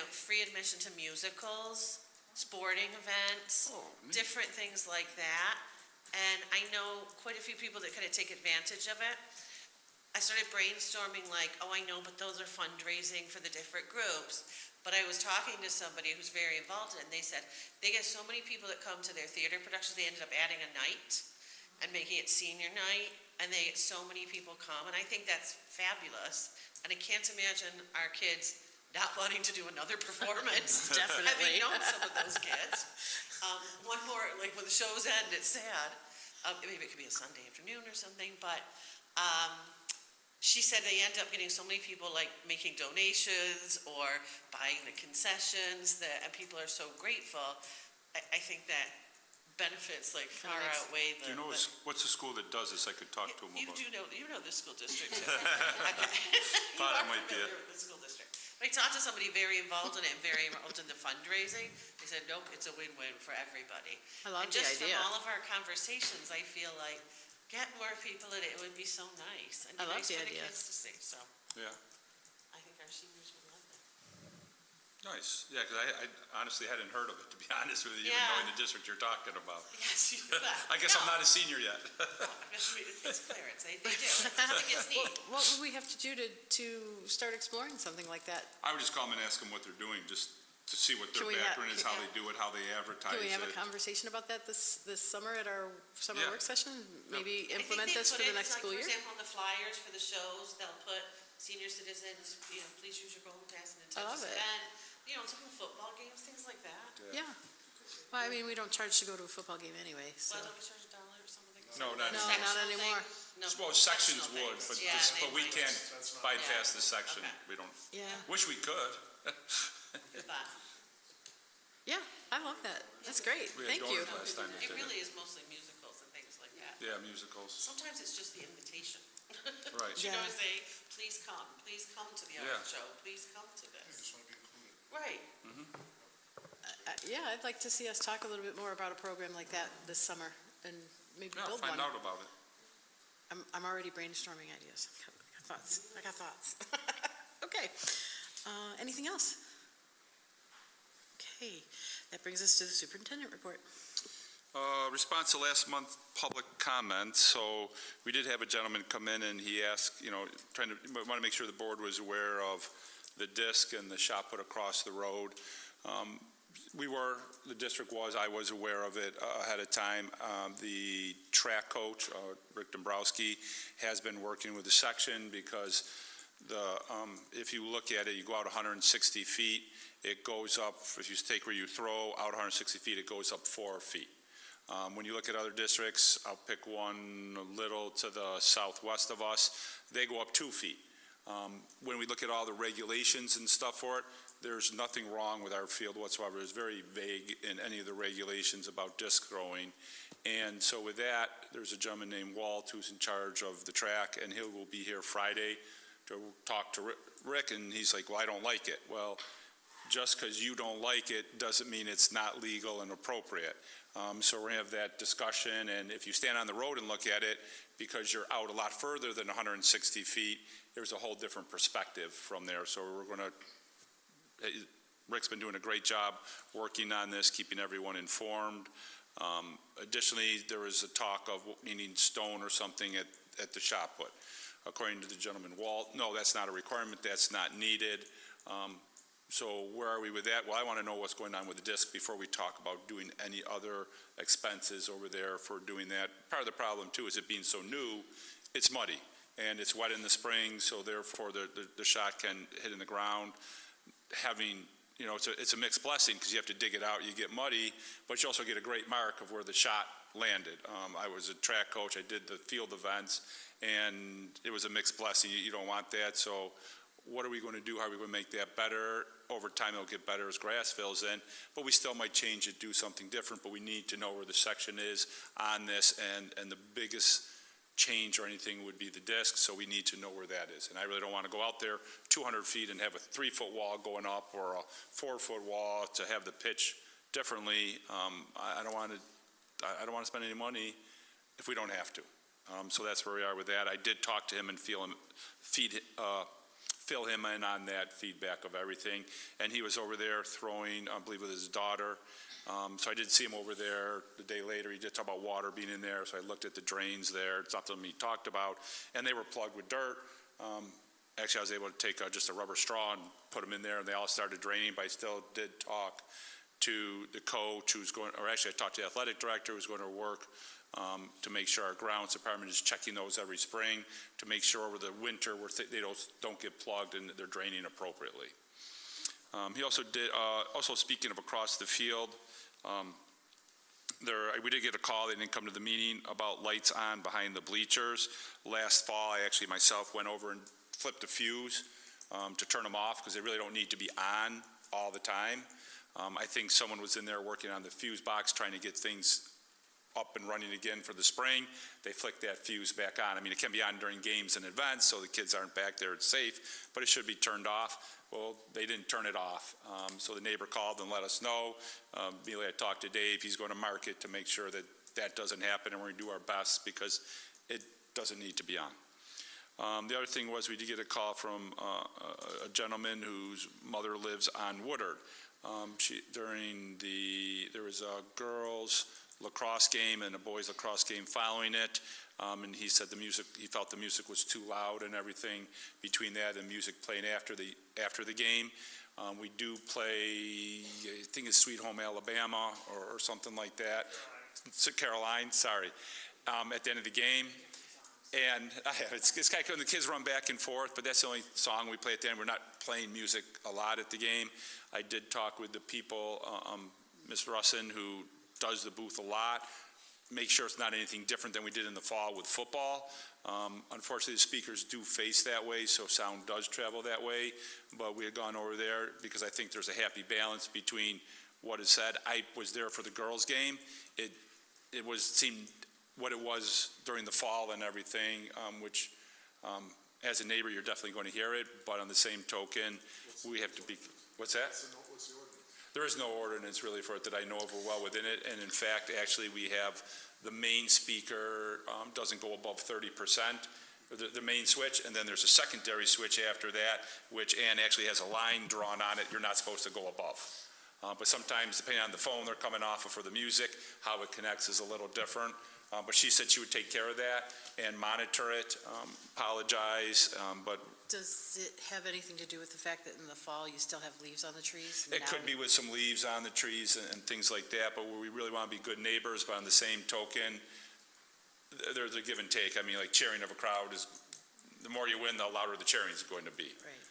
free admission to musicals, sporting events, different things like that. And I know quite a few people that kind of take advantage of it. I started brainstorming like, oh, I know, but those are fundraising for the different groups. But I was talking to somebody who's very involved in it, and they said they get so many people that come to their theater productions, they ended up adding a night and making it senior night, and they get so many people come, and I think that's fabulous. And I can't imagine our kids not wanting to do another performance. Definitely. Having known some of those kids. One more, like when the shows end, it's sad. Maybe it could be a Sunday afternoon or something, but she said they end up getting so many people like making donations or buying the concessions and people are so grateful. I think that benefits like far outweigh the. Do you know what's the school that does this? I could talk to them about. You know this school district. Okay. Thought I might be it. The school district. I talked to somebody very involved in it, very involved in the fundraising. They said, nope, it's a win-win for everybody. I love And the just from idea. all of our conversations, I feel like get more people in it. It would be so nice. And I love nice the for the idea. kids to see. So Yeah, I think our seniors would love that. nice. Yeah, because I honestly hadn't heard of it, to be honest with you, even Yeah. knowing the district you're talking about. Yes, you bet. I guess I'm not a senior yet. It's clearance. They do. I think it's neat. What would we have to do to start exploring something like that? I would just call them and ask them what they're doing, just to see what their Can we background is, how they do it, how they advertise Can we have a it. conversation about that this summer at our summer Yeah. work session? Maybe I think implement they this put for the in, next like, school year? For example, on the flyers for the shows, they'll put senior citizens, please use your golden pass and I love attend this it. event. Typical football games, things like that. Yeah. Well, I mean, we don't charge to go to a football game anyway, so. Well, don't we charge $1 or something? No, not No, anymore. not anymore. No, Well, sections sectional would, things. but, Yeah, but they we might. can't bypass Yeah. the section. Okay. We don't, Yeah, wish we could. But yeah, I love that. That's great. We had Thank you. donuts last time they it did really it. is mostly musicals and things like that. Yeah, musicals, Sometimes it's just the invitation. right. You know, Yeah. to say, please come to the Yeah. art show, please come to I this. just want to be included. Right. Yeah, I'd like to see us talk a little bit more about a program like that this summer and maybe Yeah, build find one. out about it. I'm already brainstorming ideas. I got thoughts. Okay. Anything else? Okay, that brings us to the superintendent report. Response to last month's public comment, so we did have a gentleman come in and he asked, want to make sure the board was aware of the disc and the shot put across the road. The district was, I was aware of it ahead of time. The track coach, Rick Dombrowski, has been working with the section because if you look at it, you go out 160 feet, it goes up, if you take where you throw out 160 feet, it goes up 4 feet. When you look at other districts, I'll pick one a little to the southwest of us, they go up 2 feet. When we look at all the regulations and stuff for it, there's nothing wrong with our field whatsoever. It's very vague in any of the regulations about disc throwing. And so with that, there's a gentleman named Walt who's in charge of the track, and he will be here Friday to talk to Rick, and he's like, well, I don't like it. Well, just because you don't like it doesn't mean it's not legal and appropriate. So we're going to have that discussion, and if you stand on the road and look at it, because you're out a lot further than 160 feet, there's a whole different perspective from there. So we're going to, Rick's been doing a great job working on this, keeping everyone informed. Additionally, there was a talk of needing stone or something at the shot put. According to the gentleman Walt, no, that's not a requirement, that's not needed. So where are we with that? Well, I want to know what's going on with the disc before we talk about doing any other expenses over there for doing that. Part of the problem too is it being so new, it's muddy and it's wet in the spring, so therefore the shot can hit in the ground. Having, it's a mixed blessing because you have to dig it out, you get muddy, but you also get a great mark of where the shot landed. I was a track coach, I did the field events, and it was a mixed blessing. You don't want that, so what are we going to do? How are we going to make that better? Over time, it'll get better as grass fills in, but we still might change it, do something different, but we need to know where the section is on this, and the biggest change or anything would be the disc, so we need to know where that is. And I really don't want to go out there 200 feet and have a 3-foot wall going up or a 4-foot wall to have the pitch differently. I don't want to spend any money if we don't have to. So that's where we are with that. I did talk to him and feel him fill him in on that feedback of everything. And he was over there throwing, I believe, with his daughter. So I did see him over there the day later. He did talk about water being in there, so I looked at the drains there. It's something he talked about, and they were plugged with dirt. Actually, I was able to take just a rubber straw and put them in there, and they all started draining, but I still did talk to the coach who's going, or actually I talked to the athletic director who's going to work to make sure our grounds department is checking those every spring to make sure over the winter they don't get plugged and they're draining appropriately. He also did, also speaking of across the field, we did get a call, they didn't come to the meeting, about lights on behind the bleachers. Last fall, I actually myself went over and flipped a fuse to turn them off because they really don't need to be on all the time. I think someone was in there working on the fuse box trying to get things up and running again for the spring. They flicked that fuse back on. I mean, it can be on during games and events so the kids aren't back there, it's safe, but it should be turned off. Well, they didn't turn it off. So the neighbor called and let us know. Immediately I talked to Dave. He's going to mark it to make sure that that doesn't happen, and we're going to do our best because it doesn't need to be on. The other thing was we did get a call from a gentleman whose mother lives on Woodard. There was a girls' lacrosse game and a boys' lacrosse game following it, and he said he felt the music was too loud and everything between that and music playing after the game. We do play, I think it's Sweet Home Alabama or something like that. Caroline, sorry, at the end of the game. And it's kind of cool. The kids run back and forth, but that's the only song we play at the end. We're not playing music a lot at the game. I did talk with the people, Ms. Russin, who does the booth a lot, make sure it's not anything different than we did in the fall with football. Unfortunately, the speakers do face that way, so sound does travel that way. But we had gone over there because I think there's a happy balance between what is said. I was there for the girls' game. It seemed what it was during the fall and everything, which as a neighbor, you're definitely going to hear it. But on the same token, we have to be, what's that? There is no ordinance really for it that I know of well within it. And in fact, actually, we have the main speaker doesn't go above 30%, the main switch, and then there's a secondary switch after that, which Ann actually has a line drawn on it. You're not supposed to go above. But sometimes, depending on the phone they're coming off of for the music, how it connects is a little different. But she said she would take care of that and monitor it, apologize, but... Does it have anything to do with the fact that in the fall you still have leaves on the trees? It could be with some leaves on the trees and things like that, but we really want to be good neighbors, but on the same token, there's a give and take. I mean, like cheering of a crowd is, the more you win, the louder the cheering is going to be. Right.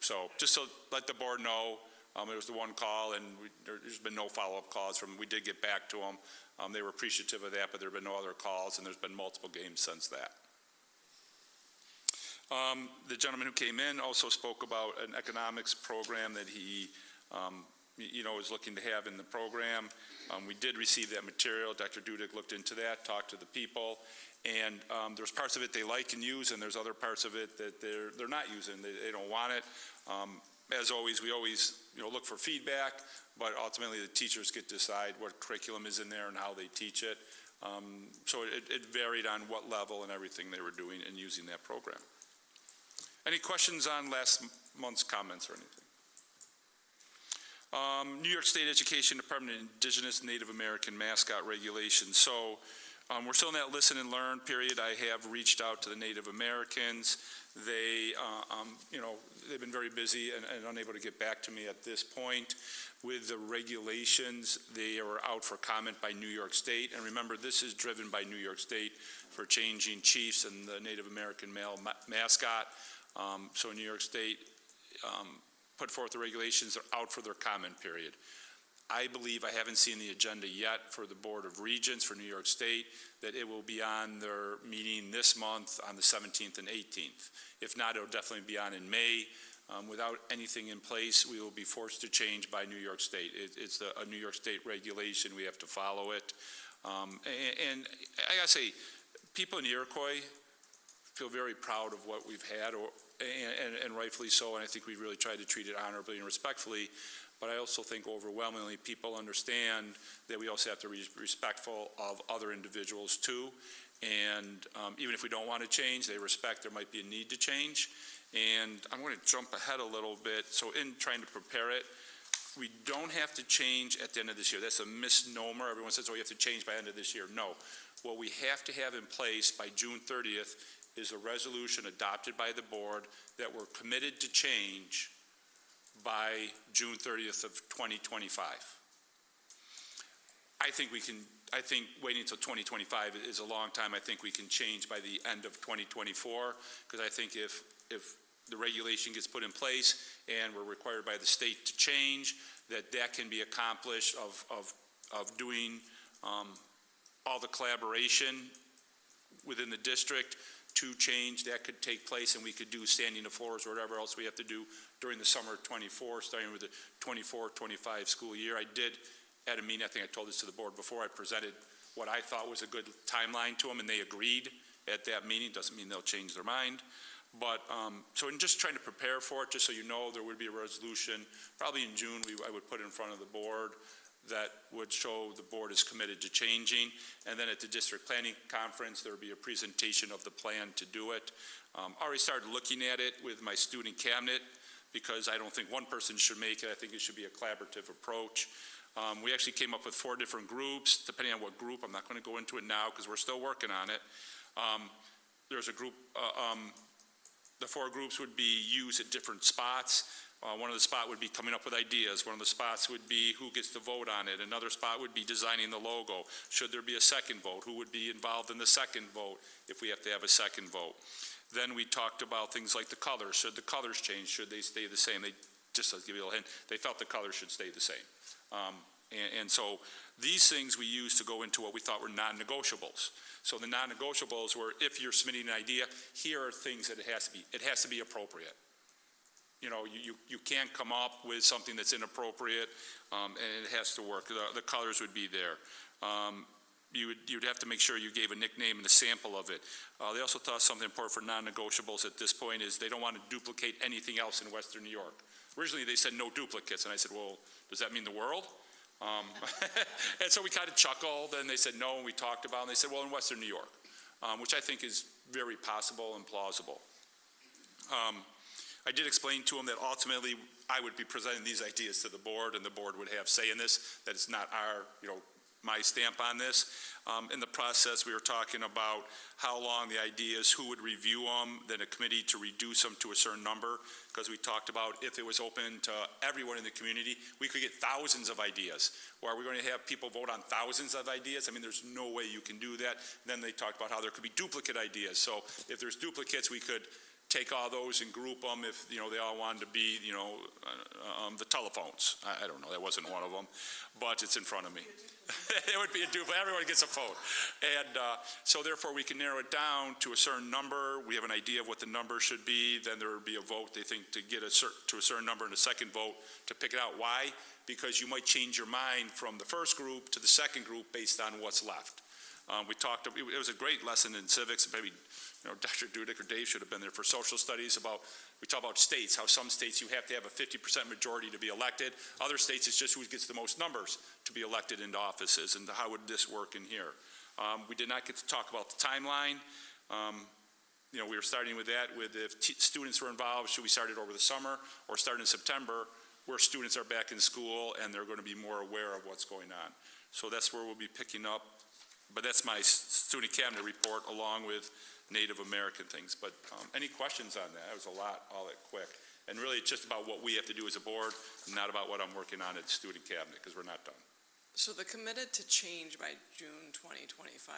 So just to let the board know, it was the one call, and there's been no follow-up calls from, we did get back to them. They were appreciative of that, but there have been no other calls, and there's been multiple games since that. The gentleman who came in also spoke about an economics program that he, is looking to have in the program. We did receive that material. Dr. Dudick looked into that, talked to the people, and there's parts of it they like and use, and there's other parts of it that they're not using. They don't want it. As always, we always look for feedback, but ultimately the teachers get to decide what curriculum is in there and how they teach it. So it varied on what level and everything they were doing and using that program. Any questions on last month's comments or anything? New York State Education Department Indigenous Native American mascot regulations. So we're still in that listen and learn period. I have reached out to the Native Americans. They, they've been very busy and unable to get back to me at this point. With the regulations, they are out for comment by New York State. And remember, this is driven by New York State for changing chiefs and the Native American male mascot. So New York State put forth the regulations. They're out for their comment period. I believe, I haven't seen the agenda yet for the Board of Regents for New York State, that it will be on their meeting this month on the 17th and 18th. If not, it'll definitely be on in May. Without anything in place, we will be forced to change by New York State. It's a New York State regulation. We have to follow it. And I gotta say, people in Iroquois feel very proud of what we've had, and rightfully so, and I think we really tried to treat it honorably and respectfully. But I also think overwhelmingly people understand that we also have to be respectful of other individuals too. And even if we don't want to change, they respect there might be a need to change. And I'm going to jump ahead a little bit. So in trying to prepare it, we don't have to change at the end of this year. That's a misnomer. Everyone says, oh, you have to change by the end of this year. No. What we have to have in place by June 30th is a resolution adopted by the board that we're committed to change by June 30th of 2025. I think waiting until 2025 is a long time. I think we can change by the end of 2024, because I think if the regulation gets put in place and we're required by the state to change, that can be accomplished of doing all the collaboration within the district to change. That could take place, and we could do standing the floors or whatever else we have to do during the summer of 24, starting with the 24-25 school year. I did, at a meeting, I think I told this to the board before, I presented what I thought was a good timeline to them, and they agreed at that meeting. Doesn't mean they'll change their mind. But, so in just trying to prepare for it, just so you know, there would be a resolution, probably in June, I would put in front of the board that would show the board is committed to changing. And then at the district planning conference, there would be a presentation of the plan to do it. Already started looking at it with my student cabinet, because I don't think one person should make it. I think it should be a collaborative approach. We actually came up with 4 different groups, depending on what group. I'm not going to go into it now because we're still working on it. There's a group, the 4 groups would be used at different spots. One of the spots would be coming up with ideas. One of the spots would be who gets to vote on it. Another spot would be designing the logo. Should there be a second vote? Who would be involved in the second vote if we have to have a second vote? Then we talked about things like the colors. Should the colors change? Should they stay the same? Just to give you a little hint, they felt the colors should stay the same. And so these things we used to go into what we thought were non-negotiables. So the non-negotiables were, if you're submitting an idea, here are things that it has to be appropriate. You know, you can't come up with something that's inappropriate, and it has to work. The colors would be there. You'd have to make sure you gave a nickname and a sample of it. They also thought something important for non-negotiables at this point is they don't want to duplicate anything else in Western New York. Originally, they said no duplicates, and I said, well, does that mean the world? And so we kind of chuckled, and they said no, and we talked about it, and they said, well, in Western New York, which I think is very possible and plausible. I did explain to them that ultimately I would be presenting these ideas to the board, and the board would have say in this, that it's not my stamp on this. In the process, we were talking about how long the ideas, who would review them, then a committee to reduce them to a certain number, because we talked about if it was open to everyone in the community, we could get thousands of ideas. Or are we going to have people vote on thousands of ideas? I mean, there's no way you can do that. Then they talked about how there could be duplicate ideas. So if there's duplicates, we could take all those and group them if, they all wanted to be, the telephones. I don't know, that wasn't one of them, but it's in front of me. It would be a duplicate, everyone gets a phone. And so therefore we can narrow it down to a certain number. We have an idea of what the number should be. Then there would be a vote, they think, to get to a certain number and a second vote to pick it out. Why? Because you might change your mind from the first group to the second group based on what's left. It was a great lesson in civics. Maybe Dr. Dudek or Dave should have been there for social studies. We talk about states, how some states you have to have a 50% majority to be elected. Other states it's just who gets the most numbers to be elected into offices, and how would this work in here. We did not get to talk about the timeline. We were starting with that, with if students were involved, should we start it over the summer or start in September, where students are back in school and they're going to be more aware of what's going on. So that's where we'll be picking up. But that's my student cabinet report along with Native American things. But any questions on that? It was a lot, all that quick. And really it's just about what we have to do as a board, not about what I'm working on at the student cabinet, because we're not done. So the committed to change by June 2025,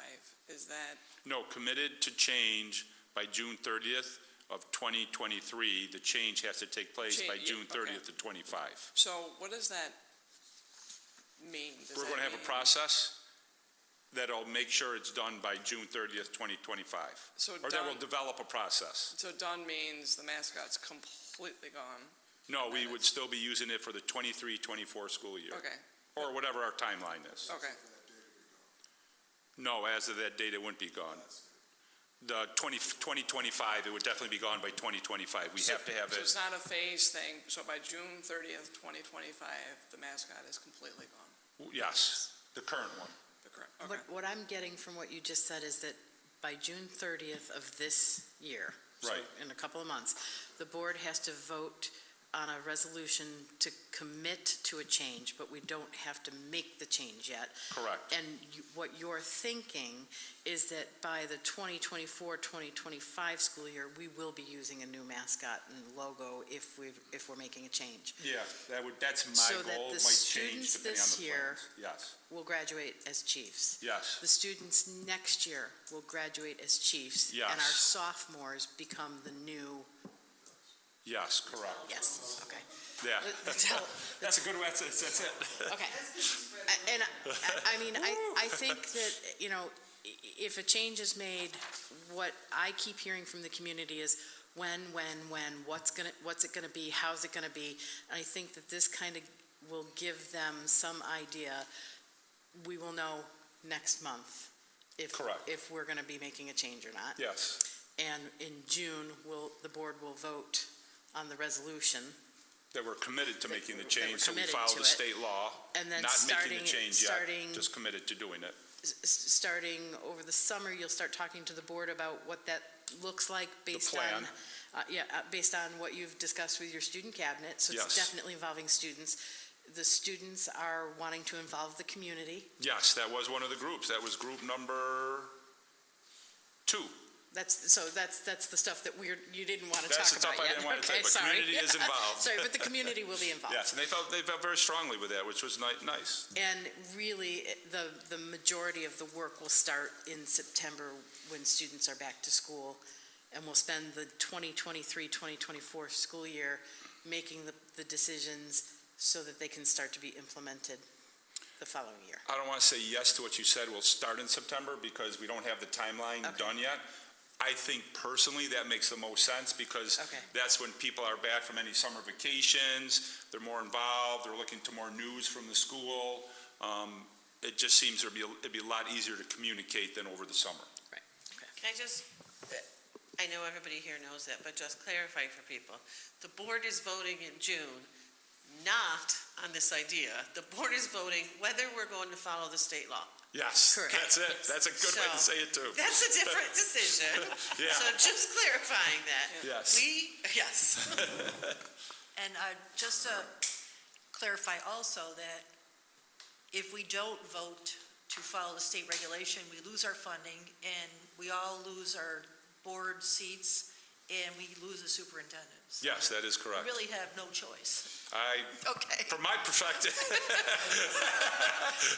is that? No, committed to change by June 30th of 2023. The change has to take place by June 30th of 25. So what does that mean? We're going to have a process that'll make sure it's done by June 30th, 2025. Or that will develop a process. So done means the mascot's completely gone? No, we would still be using it for the 23-24 school year. Okay. Or whatever our timeline is. Okay. No, as of that date, it wouldn't be gone. The 2025, it would definitely be gone by 2025. We have to have it. So it's not a phase thing. So by June 30th, 2025, the mascot is completely gone? Yes, the current one. Okay. What I'm getting from what you just said is that by June 30th of this year, so right, in a couple of months, the board has to vote on a resolution to commit to a change, but we don't have to make the change yet. Correct. And what you're thinking is that by the 2024-2025 school year, we will be using a new mascot and logo if we're making a change. Yeah, that's my So that goal. the It might change students depending on this the year plans. Yes, will graduate as chiefs. yes, The students next year will graduate as chiefs. Yes. And our sophomores become the new, yes, correct. yes, okay. Yeah. That's a good way, that's it. Okay. And I mean, I think that, you know, if a change is made, what I keep hearing from the community is when, what's it gonna be, how's it gonna be? And I think that this kind of will give them some idea. We will know next month Correct. if we're gonna be making a change or not. Yes, And in June, the board will vote on the resolution. that we're committed to making the that we're change, so we committed follow to the it. state law. And then Not making the change yet, starting just committed to doing it. starting over the summer, you'll start talking to the board about what that looks like based plan. on, based on what you've discussed with your student cabinet. So Yes. it's definitely involving students. The students are wanting to involve the community. Yes, that was one of the groups. That was group number 2. That's the stuff that you didn't want to That's talk the stuff about I yet. didn't want to Okay, take, but sorry. community is involved. Sorry, but the community will be involved. Yes, and they felt very strongly with that, which was nice. And really, the majority of the work will start in September when students are back to school. And we'll spend the 2023-2024 school year making the decisions so that they can start to be implemented the following year. I don't want to say yes to what you said. We'll start in September because we don't have the timeline Okay. done yet. I think personally that makes the most sense because Okay. that's when people are back from any summer vacations. They're more involved. They're looking to more news from the school. It just seems it'd be a lot easier to communicate than over the summer. Can I just, I know everybody here knows that, but just clarify for people. The board is voting in June, not on this idea. The board is voting whether we're going to follow the state law. Yes, Correct. that's it. That's a good way to So, say it too. That's a different decision. Yeah. So just clarifying that. Yes. Yes. And just to clarify also that if we don't vote to follow the state regulation, we lose our funding and we all lose our board seats and we lose the superintendent. So Yes, that is we correct. really have no choice. Okay. From my perspective,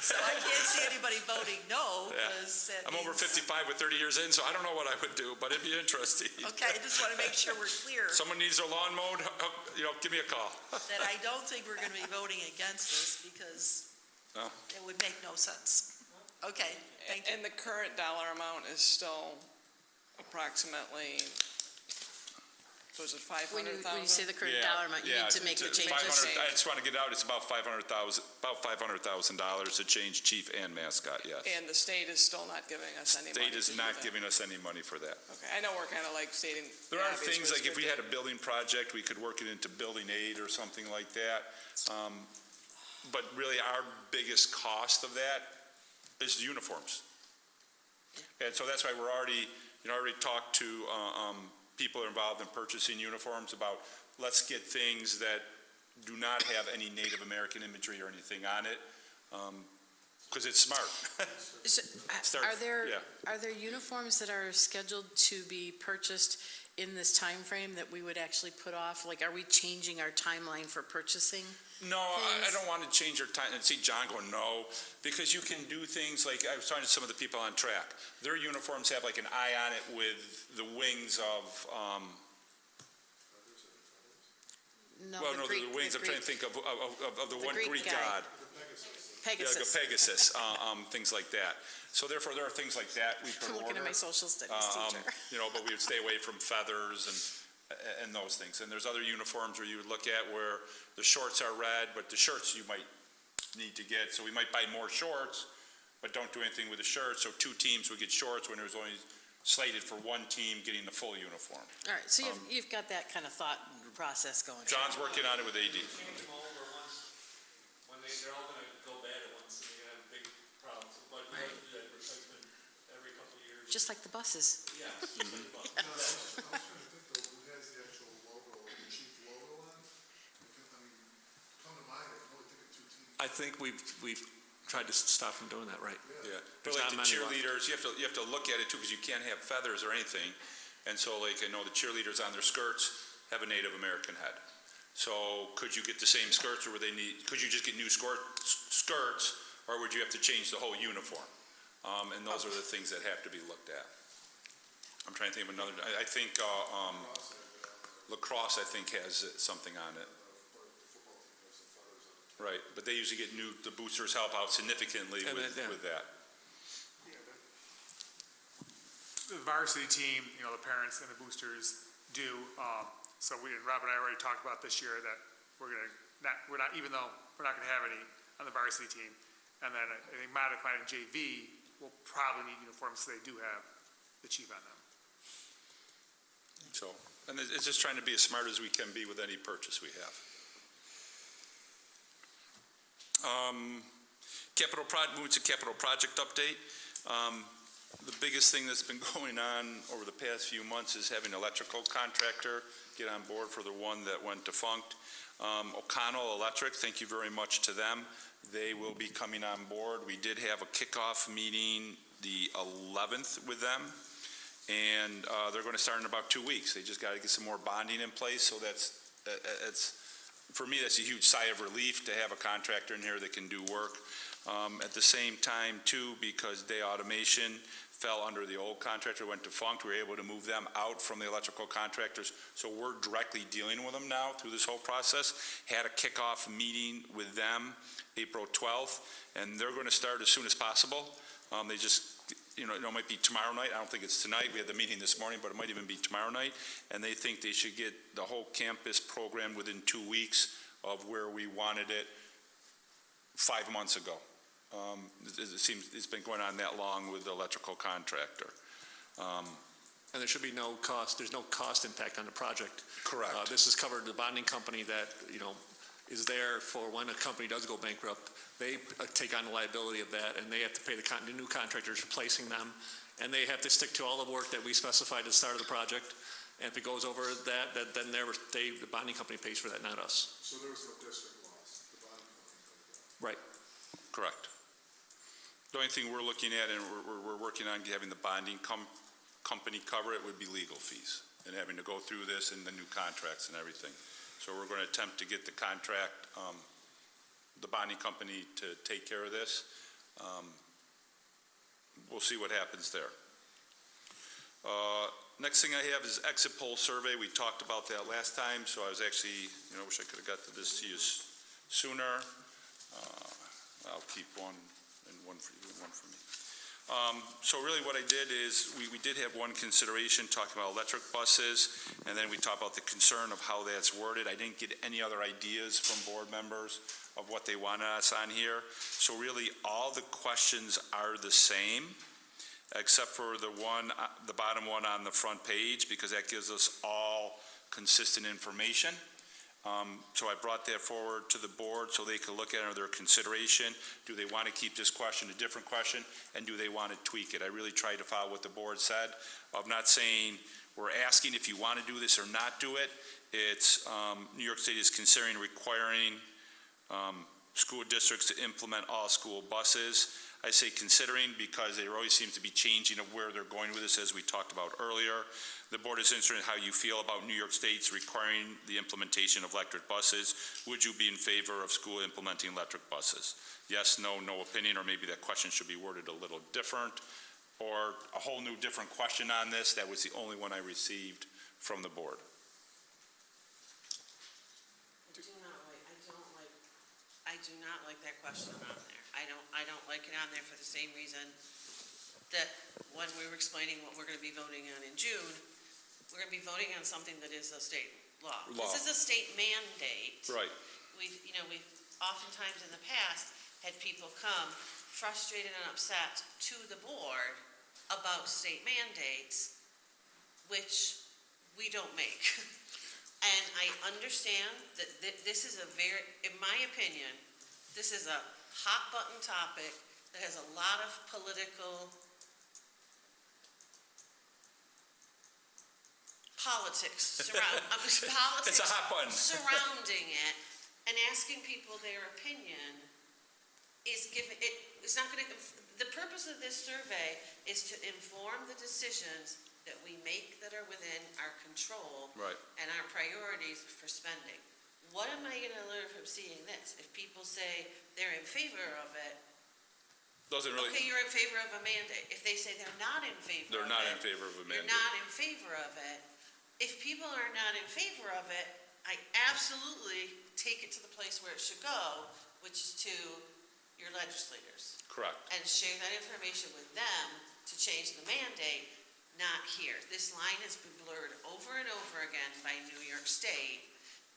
So I can't see anybody voting no, Yeah. because that I'm over means- 55 with 30 years in, so I don't know what I would do, but it'd be interesting. Okay, I just want to make sure we're clear Someone needs their lawn mowed, give me a call. that I don't think we're going to be voting against this because No. it would make no sense. Okay, thank you. And the current dollar amount is still approximately, was it When 500,000? you say the current dollar amount, you need to make the it's changes. 500 I just want to get out, it's about $500,000 to change chief and mascot, yes. And the state is still not giving us any money State is to do not that. giving us any money for that. Okay, I know we're kind of like stating. There the are obvious, things but like it's if we good had a building project, we could work it into building aid or something like that. But really, our biggest cost of that is uniforms. And so that's why we're already talked to people involved in purchasing uniforms about, let's get things that do not have any Native American imagery or anything on it, because it's smart. So, Start- Are there yeah. uniforms that are scheduled to be purchased in this time frame that we would actually put off? Like, are we changing our timeline for purchasing? No, I things? don't want to change your time, and see John going, no, because you can do things like, I was talking to some of the people on track. Their uniforms have like an eye on it with the wings of, No, well, the no, Greek- the wings, I'm trying to think of the one Greek Greek guy. god. Pegasus. Yeah, Pegasus, things like that. So therefore, there are things like that we could I'm looking order. at my social studies teacher. But we would stay away from feathers and those things. And there's other uniforms where you would look at where the shorts are red, but the shirts you might need to get. So we might buy more shorts, but don't do anything with the shirts. So 2 teams would get shorts when there was only slated for 1 team getting the full uniform. All right, so you've got that kind of thought process going. John's working on it with AD. Change them over once, when they're all gonna go bad at once, and you're gonna have big problems. But we have to do that replacement every couple of years. Just like the buses. Yeah. I was trying to think though, who has the actual logo think we've tried to stop from doing that, right? Yeah, There's but like not the many left. cheerleaders, you have to look at it too, because you can't have feathers or anything. And so like, I know the cheerleaders on their skirts have a Native American head. So could you get the same skirts, or could you just get new skirts, or would you have to change the whole uniform? And those are the things that have to be looked at. I'm trying to think of another, I think, lacrosse, I think, has something on it. Right, but they usually get the boosters help out significantly with that. The varsity team, the parents and the boosters do, so Rob and I already talked about this year that we're not, even though we're not gonna have any on the varsity team. And then I think modified and JV will probably need uniforms, so they do have the chief on them. So, and it's just trying to be as smart as we can be with any purchase we have. Moving to capital project update. The biggest thing that's been going on over the past few months is having an electrical contractor get on board for the one that went defunct. O'Connell Electric, thank you very much to them. They will be coming on board. We did have a kickoff meeting the 11th with them, and they're going to start in about 2 weeks. They just got to get some more bonding in place, so for me, that's a huge sigh of relief to have a contractor in here that can do work. At the same time, too, because Day Automation fell under the old contractor, went defunct, we were able to move them out from the electrical contractors. So we're directly dealing with them now through this whole process. Had a kickoff meeting with them April 12th, and they're going to start as soon as possible. They just, it might be tomorrow night. I don't think it's tonight. We had the meeting this morning, but it might even be tomorrow night. And they think they should get the whole campus programmed within 2 weeks of where we wanted it 5 months ago. It seems it's been going on that long with the electrical contractor. And there should be no cost, there's no cost impact on the project. Correct. This is covered, the bonding company that, is there for when a company does go bankrupt. They take on the liability of that, and they have to pay the new contractors replacing them, and they have to stick to all the work that we specified at the start of the project. And if it goes over that, then the bonding company pays for that, not us. So there was no district loss, the bond company paid that. Right. Correct. The only thing we're looking at, and we're working on having the bonding company cover it, would be legal fees and having to go through this and the new contracts and everything. So we're going to attempt to get the contract, the bonding company to take care of this. We'll see what happens there. Next thing I have is exit poll survey. We talked about that last time, so I was actually, I wish I could have got to this to you sooner. I'll keep one and one for you and one for me. So really what I did is we did have one consideration talking about electric buses, and then we talked about the concern of how that's worded. I didn't get any other ideas from board members of what they wanted us on here. So really all the questions are the same, except for the bottom one on the front page, because that gives us all consistent information. So I brought that forward to the board so they could look at it under their consideration. Do they want to keep this question a different question, and do they want to tweak it? I really tried to follow what the board said, of not saying we're asking if you want to do this or not do it. It's New York State is considering requiring school districts to implement all school buses. I say considering because there always seems to be changing of where they're going with this, as we talked about earlier. The board is interested in how you feel about New York State's requiring the implementation of electric buses. Would you be in favor of school implementing electric buses? Yes, no, no opinion, or maybe that question should be worded a little different, or a whole new different question on this. That was the only one I received from the board. I do not like that question on there. I don't like it on there for the same reason that when we were explaining what we're gonna be voting on in June, we're gonna be voting on something that is a state law. This is a state mandate. Right. We've oftentimes in the past had people come frustrated and upset to the board about state mandates, which we don't make. And I understand that this is in my opinion, this is a hot button topic that has a lot of politics It's a hot button. surrounding it, and asking people their opinion is giving, it's not gonna, the purpose of this survey is to inform the decisions that we make that are within our control. Right. And our priorities for spending. What am I gonna learn from seeing this? If people say they're in favor of it, Doesn't really, okay, you're in favor of a mandate. If they say they're not in favor of it. they're not in favor of a You're mandate. not in favor of it. If people are not in favor of it, I absolutely take it to the place where it should go, which is to your legislators. Correct. And share that information with them to change the mandate, not here. This line has been blurred over and over again by New York State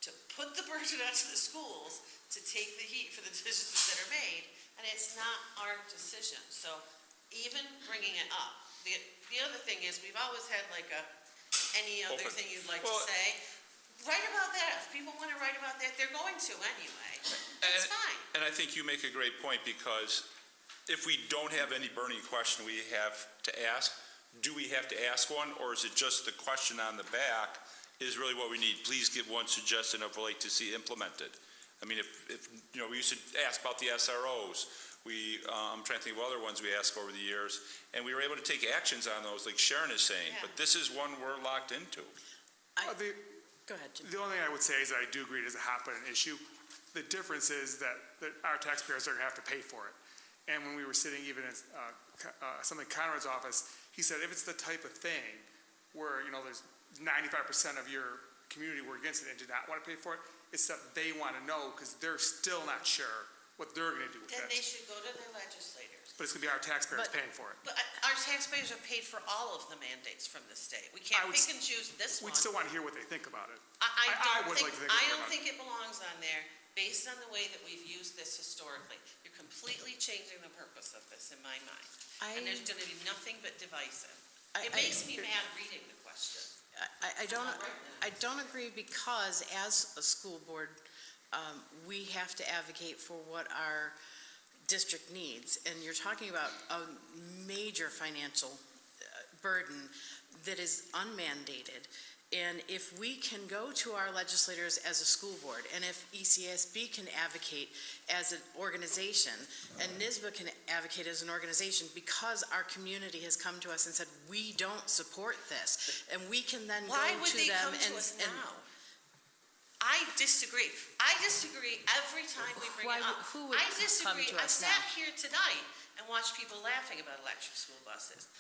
to put the burden onto the schools to take the heat for the decisions that are made, and it's not our decision. So even bringing it up, the other thing is, we've always had like any other Open. thing you'd like Well, to say, write about that. If people want to write about that, they're going to anyway. That's fine. And I think you make a great point, because if we don't have any burning question we have to ask, do we have to ask one, or is it just the question on the back is really what we need? Please give one suggestion of what we'd like to see implemented. I mean, if we used to ask about the SROs. I'm trying to think of other ones we asked over the years, and we were able to take actions on those, like Sharon is saying, Yeah. but this is one we're locked into. Go ahead, Jim. The only thing I would say is that I do agree it is a hot button issue. The difference is that our taxpayers are gonna have to pay for it. And when we were sitting even in something Conrad's office, he said if it's the type of thing where, there's 95% of your community were against it and did not want to pay for it, it's stuff they want to know because they're still not sure what they're going to do with Then it. they should go to their legislators. But it's going to be our taxpayers But- paying for it. But our taxpayers are paid for all of the mandates from the state. We can't I would pick and choose this one. We'd still want to hear what they think about it. I would don't like to think, think I about don't it. think it belongs on there, based on the way that we've used this historically. You're completely changing the purpose of this in my mind. And there's gonna be nothing but divisive. It makes me mad reading the question. I don't agree, because as a school board, we have to advocate for what our district needs. And you're talking about a major financial burden that is unmandated. And if we can go to our legislators as a school board, and if ECSB can advocate as an organization, and NYSBA can advocate as an organization, because our community has come to us and said, we don't support this, and we can then go to them Why and... would they come to us now? I disagree. I disagree every time we bring it up. Who would I come disagree. to I us now? sat here tonight and watched people laughing about electric school buses.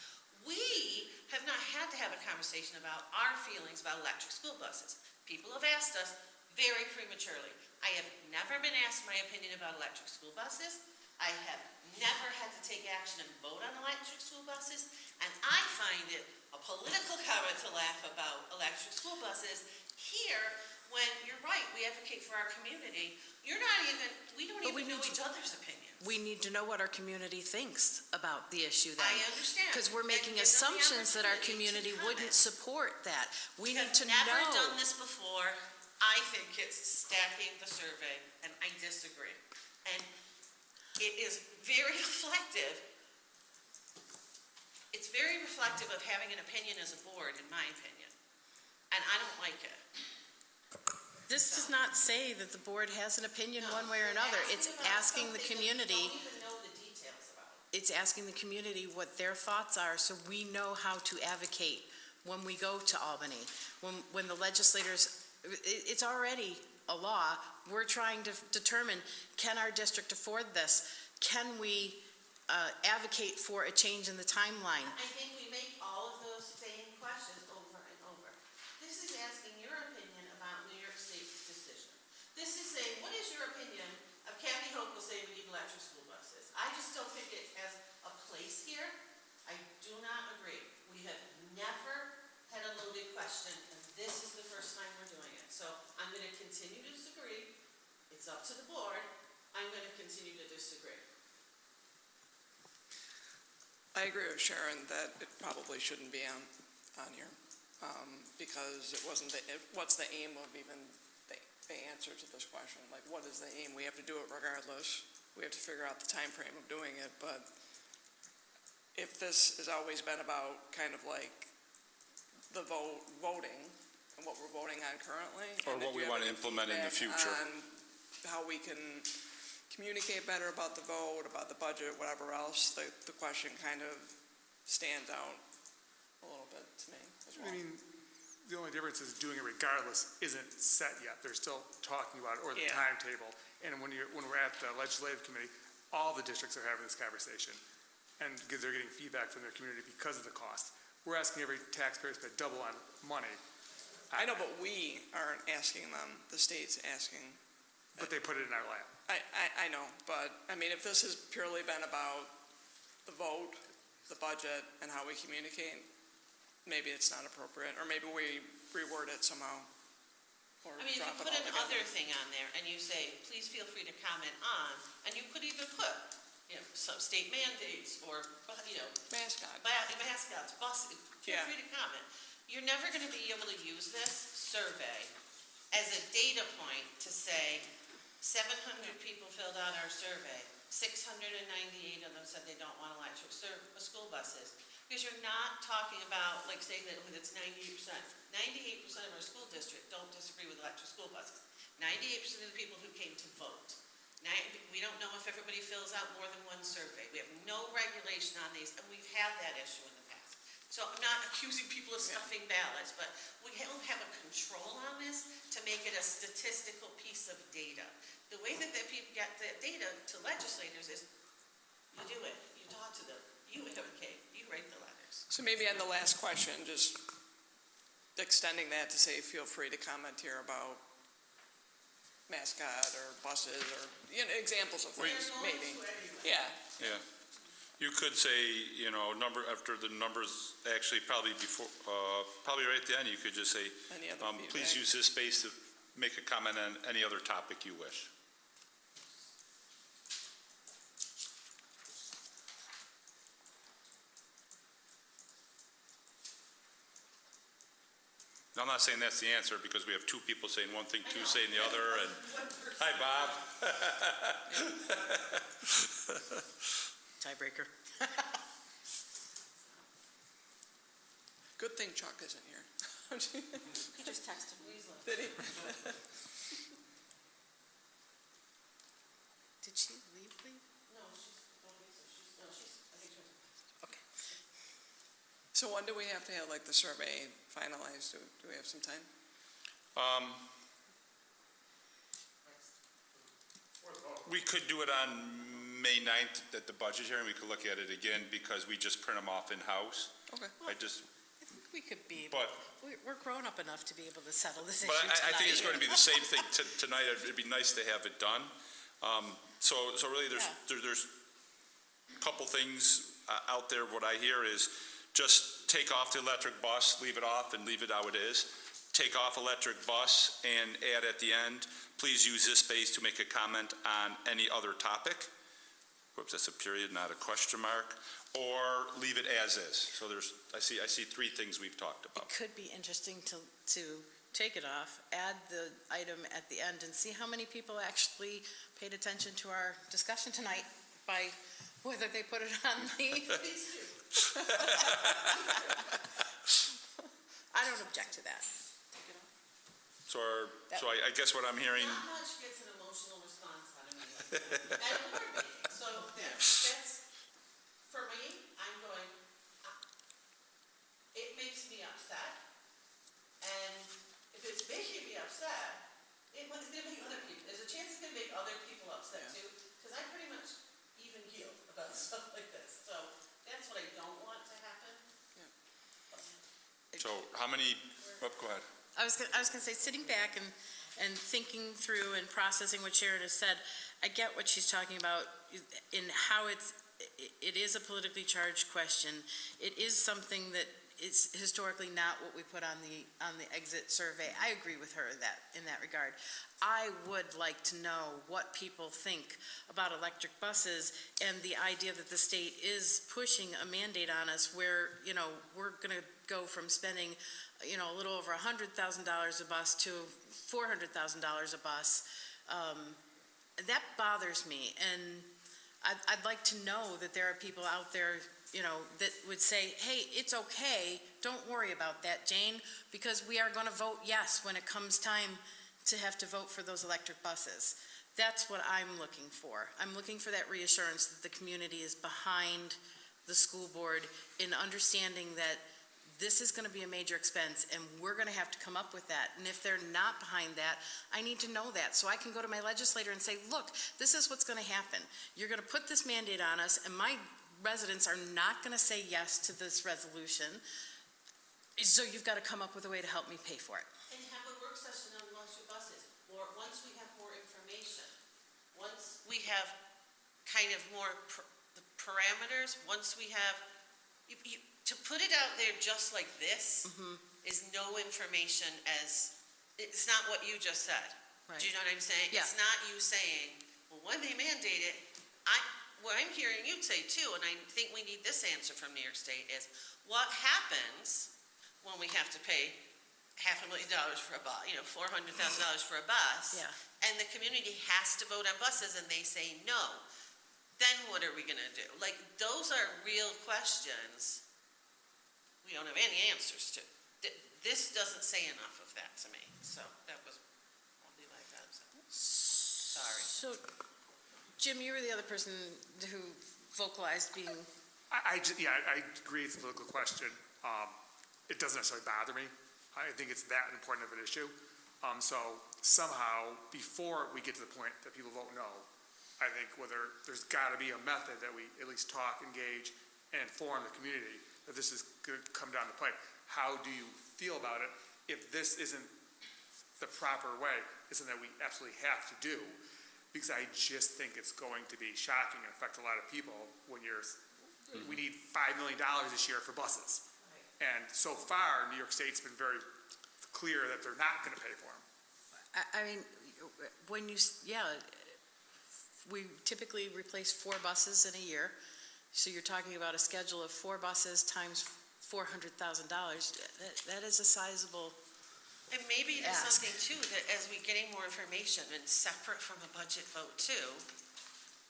We have not had to have a conversation about our feelings about electric school buses. People have asked us very prematurely. I have never been asked my opinion about electric school buses. I have never had to take action and vote on electric school buses. And I find it a political comment to laugh about electric school buses here, when you're right, we advocate for our community. We don't even know each other's opinions. We need to know what our community thinks about the issue then. I understand. Because we're And making give them the assumptions that our opportunity to community wouldn't comment. support that. We We need have to never done know. this before. I think it's stacking the survey, and I disagree. And it is very reflective. It's very reflective of having an opinion as a board, in my opinion. And I don't like it. This does not say that the board has an opinion one way or another. It's asking the community, Don't even know the details about it. it's asking the community what their thoughts are, so we know how to advocate when we go to Albany. When the legislators, it's already a law. We're trying to determine, can our district afford this? Can we advocate for a change in the timeline? I think we make all of those same questions over and over. This is asking your opinion about New York State's decision. This is saying, what is your opinion of Kathy Hochul saying we need electric school buses? I just don't think it has a place here. I do not agree. We have never had a loaded question, and this is the first time we're doing it. So I'm going to continue to disagree. It's up to the board. I'm going to continue to disagree. I agree with Sharon that it probably shouldn't be on here, because what's the aim of even the answer to this question? Like, what is the aim? We have to do it regardless. We have to figure out the time frame of doing it, but if this has always been about kind of like the voting and what we're voting on currently. Or and what if we you have want to any implement in the feedback future. on how we can communicate better about the vote, about the budget, whatever else, the question kind of stands out a little bit to me as well. I mean, the only difference is doing it regardless isn't set yet. They're still talking about it, or the Yeah. timetable. And when we're at the legislative committee, all the districts are having this conversation. And because they're getting feedback from their community because of the cost. We're asking every taxpayer to spend double on money. I know, but we aren't asking them, the state's asking. But they put it in our lap. I know, but, I mean, if this has purely been about the vote, the budget, and how we communicate, maybe it's not appropriate, or maybe we reword it somehow. Or I mean, if you drop it put an altogether. other thing on there and you say, please feel free to comment on, and you could even put, some state mandates or, Mascot. mascots, buses, feel Yeah. free to comment. You're never gonna be able to use this survey as a data point to say, 700 people filled out our survey, 698 of them said they don't want electric school buses. Because you're not talking about, like, saying that it's 98%. 98% of our school district don't disagree with electric school buses. 98% of the people who came to vote. We don't know if everybody fills out more than one survey. We have no regulation on these, and we've had that issue in the past. So I'm not accusing people of stuffing ballots, but we don't have a control on this to make it a statistical piece of data. The way that people get that data to legislators is, you do it, you talk to them, you advocate, you write the letters. So maybe on the last question, just extending that to say, feel free to comment here about mascot or buses or, examples of things, maybe. Yeah. Yeah. You could say, number, after the numbers, actually probably before, probably right at the end, you could just say, Any other please feedback? use this space to make a comment on any other topic you wish. I'm not saying that's the answer, because we have two people saying one thing, two saying the other, and, hi, Bob. Tiebreaker. Good thing Chuck isn't here. He just texted me. Did he? Did she leave? No, I think she's. Okay. So when do we have to have like the survey finalized? Do we have some time? We could do it on May 9th at the budget hearing. We could look at it again, because we just print them off in-house. Okay. I think we could be, But- we're grown up enough to be able to settle this issue But tonight. I think it's going to be the same thing tonight. It'd be nice to have it done. So really, there's a couple things out there. What I hear is just take off the electric bus, leave it off, and leave it how it is. Take off electric bus and add at the end, please use this space to make a comment on any other topic. Whoops, that's a period, not a question mark. Or leave it as is. So I see three things we've talked about. It could be interesting to take it off, add the item at the end, and see how many people actually paid attention to our discussion tonight by whether they put it on the. I don't object to that. So I guess what I'm hearing, Not much gets an emotional response out of me like that. At a board meeting. So that's, for me, I'm going, it makes me upset. And if it's making me upset, it's gonna make other people, there's a chance it's gonna make other people upset too. Because I'm pretty much even keeled about stuff like this. So that's what I don't want to happen. so how many, go ahead. I was gonna say, sitting back and thinking through and processing what Sharon has said, I get what she's talking about in how it is a politically charged question. It is something that is historically not what we put on the exit survey. I agree with her in that regard. I would like to know what people think about electric buses and the idea that the state is pushing a mandate on us where, we're gonna go from spending a little over $100,000 a bus to $400,000 a bus. That bothers me, and I'd like to know that there are people out there, that would say, hey, it's okay, don't worry about that, Jane, because we are going to vote yes when it comes time to have to vote for those electric buses. That's what I'm looking for. I'm looking for that reassurance that the community is behind the school board in understanding that this is going to be a major expense, and we're going to have to come up with that. And if they're not behind that, I need to know that, so I can go to my legislator and say, look, this is what's going to happen. You're going to put this mandate on us, and my residents are not going to say yes to this resolution, so you've got to come up with a way to help me pay for it. And have a work session on electric buses, or once we have more information, once we have kind of more the parameters, once we have, to put it out there just like this is no information it's not what you just said. Right. Do you know what I'm saying? Yeah. It's not you saying, well, when they mandate it, what I'm hearing you say too, and I think we need this answer from New York State is, what happens when we have to pay $500,000 for a bus, $400,000 for a bus, Yeah. and the community has to vote on buses and they say no, then what are we gonna do? Like, those are real questions we don't have any answers to. This doesn't say enough of that to me, so that was, I'll be like that, so. Sorry. So, Jim, you were the other person who vocalized being, I agree it's a political question. It doesn't necessarily bother me. I think it's that important of an issue. So somehow, before we get to the point that people vote no, I think there's gotta be a method that we at least talk, engage, and inform the community that this is gonna come down the pipe. How do you feel about it? If this isn't the proper way, it's something that we absolutely have to do, because I just think it's going to be shocking and affect a lot of people when we need $5 million this year for buses. And so far, New York State's been very clear that they're not gonna pay for them. I mean, we typically replace 4 buses in a year. So you're talking about a schedule of 4 buses times $400,000. That is a sizable And maybe it is ask. something too, that as we getting more information and separate from a budget vote too,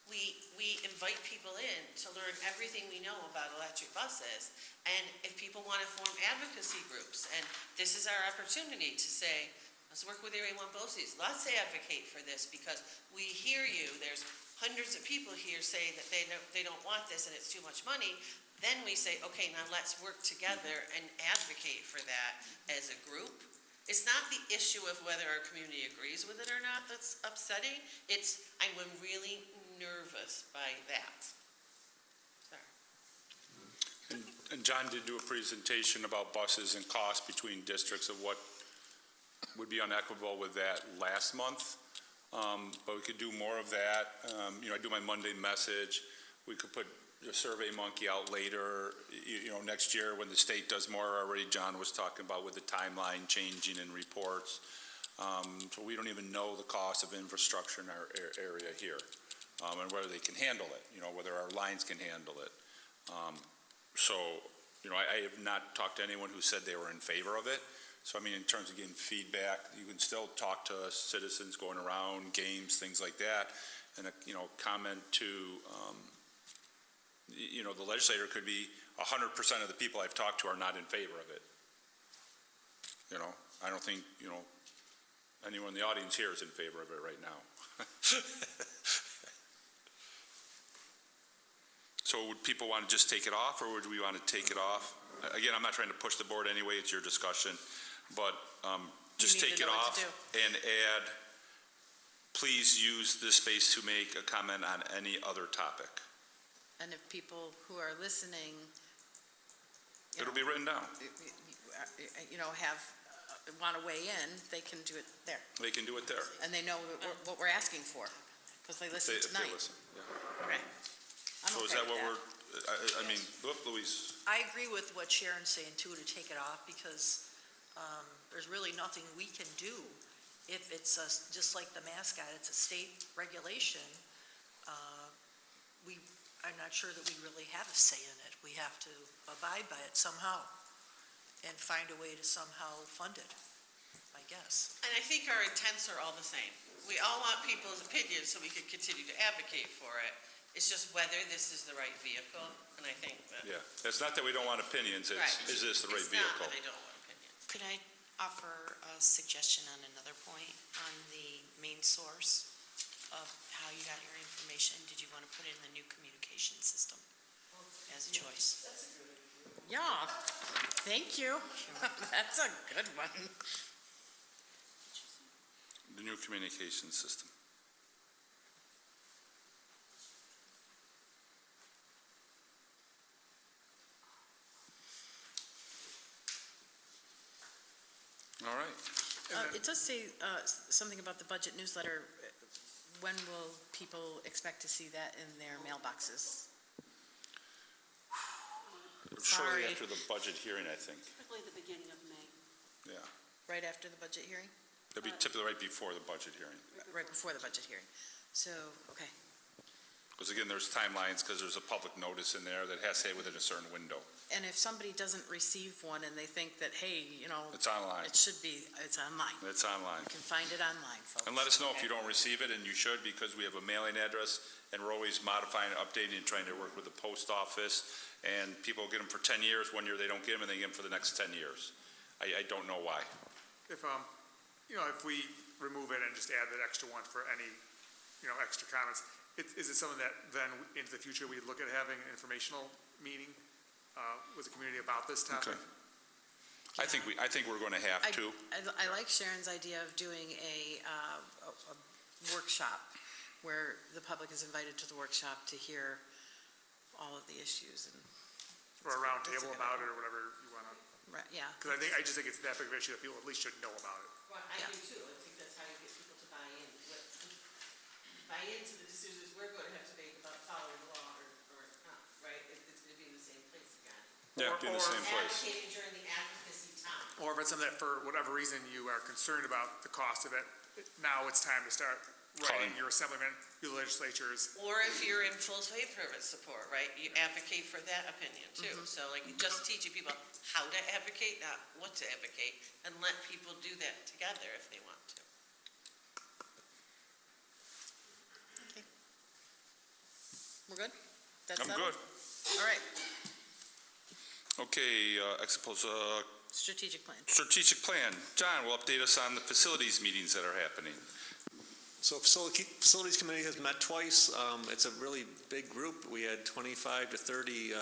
we invite people in to learn everything we know about electric buses. And if people want to form advocacy groups, and this is our opportunity to say, let's work with Area 1 BOCES, let's advocate for this, because we hear you, there's hundreds of people here say that they don't want this and it's too much money. Then we say, okay, now let's work together and advocate for that as a group. It's not the issue of whether our community agrees with it or not that's upsetting. I'm really nervous by that. Sorry. And John did do a presentation about buses and costs between districts of what would be unequitable with that last month. But we could do more of that. I do my Monday message. We could put the Survey Monkey out later, next year when the state does more already. John was talking about with the timeline changing in reports. So we don't even know the cost of infrastructure in our area here, and whether they can handle it, whether our lines can handle it. I have not talked to anyone who said they were in favor of it. So, in terms of getting feedback, you can still talk to citizens going around, games, things like that, and, comment to, the legislator could be 100% of the people I've talked to are not in favor of it. I don't think, anyone in the audience here is in favor of it right now. So would people want to just take it off, or would we want to take it off? Again, I'm not trying to push the board anyway, it's your discussion, but just need take to it know what off to do. and add, please use this space to make a comment on any other topic. And if people who are listening, It'll be written down. want to weigh in, they can do it there. They can do it there. And they know what we're asking for, because they listen If they tonight. listen, yeah. Okay. I'm So is okay that what with we're, Louise? I agree with what Sharon's saying too, to take it off, because there's really nothing we can do. If it's just like the mascot, it's a state regulation, I'm not sure that we really have a say in it. We have to abide by it somehow and find a way to somehow fund it, I guess. And I think our intents are all the same. We all want people's opinions so we can continue to advocate for it. It's just whether this is the right vehicle, and I think that. Yeah, it's not that we don't want opinions, it's, Right. is this the right It's not vehicle? that I don't want opinions. Could I offer a suggestion on another point on the main source? of how you got your information, did you want to put it in the new communication system as a choice? Yeah, thank you. That's a good one. The new communication system. All right. It does say something about the budget newsletter. When will people expect to see that in their mailboxes? Shortly Sorry. after the budget hearing, I think. Typically the beginning of May. Yeah. Right after the budget hearing? It'll be typically right before the budget hearing. Right before the budget hearing. So, okay. Because again, there's timelines, because there's a public notice in there that has to stay within a certain window. And if somebody doesn't receive one and they think that, hey, It's online. it's online. It's online. You can find it online, folks. And let us know if you don't receive it, and you should, because we have a mailing address, and we're always modifying, updating, and trying to work with the post office. And people get them for 10 years, 1 year they don't get them, and they get them for the next 10 years. I don't know why. If, if we remove it and just add that extra one for any, extra comments, is it something that then into the future we look at having an informational meeting with the community about this topic? Okay. I think we're going to have to. I like Sharon's idea of doing a workshop where the public is invited to the workshop to hear all of the issues and. Or a round table about it or whatever you want to. Right, yeah. Because I just think it's that big of an issue that people at least should know about it. Well, I do too. I think that's how you get people to buy in. Buy into the decisions we're going to have to make about following the law or not, right? It's going to be in the same place again. Yeah, in the same place. Advocating during the advocacy time. Or if it's something that for whatever reason you are concerned about the cost of it, now it's time to start writing your assemblyman, your legislatures. Or if you're in full faith service support, right? You advocate for that opinion too. So like just teaching people how to advocate, not what to advocate, and let people do that together if they want to. Okay. We're good? That's I'm settled? good. All right, Okay, strategic plan. strategic plan. John will update us on the facilities meetings that are happening. So Facilities Committee has met twice. It's a really big group. We had 25 to 30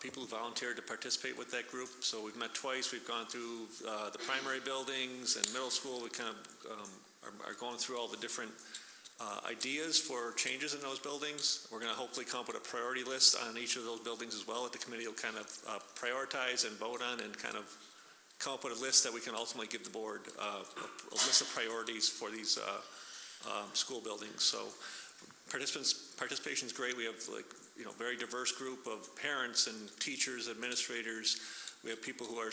people who volunteered to participate with that group. So we've met twice. We've gone through the primary buildings and middle school. We kind of are going through all the different ideas for changes in those buildings. We're going to hopefully come up with a priority list on each of those buildings as well that the committee will kind of prioritize and vote on and kind of come up with a list that we can ultimately give the board a list of priorities for these school buildings. So participation is great. We have very diverse group of parents and teachers, administrators. We have people who are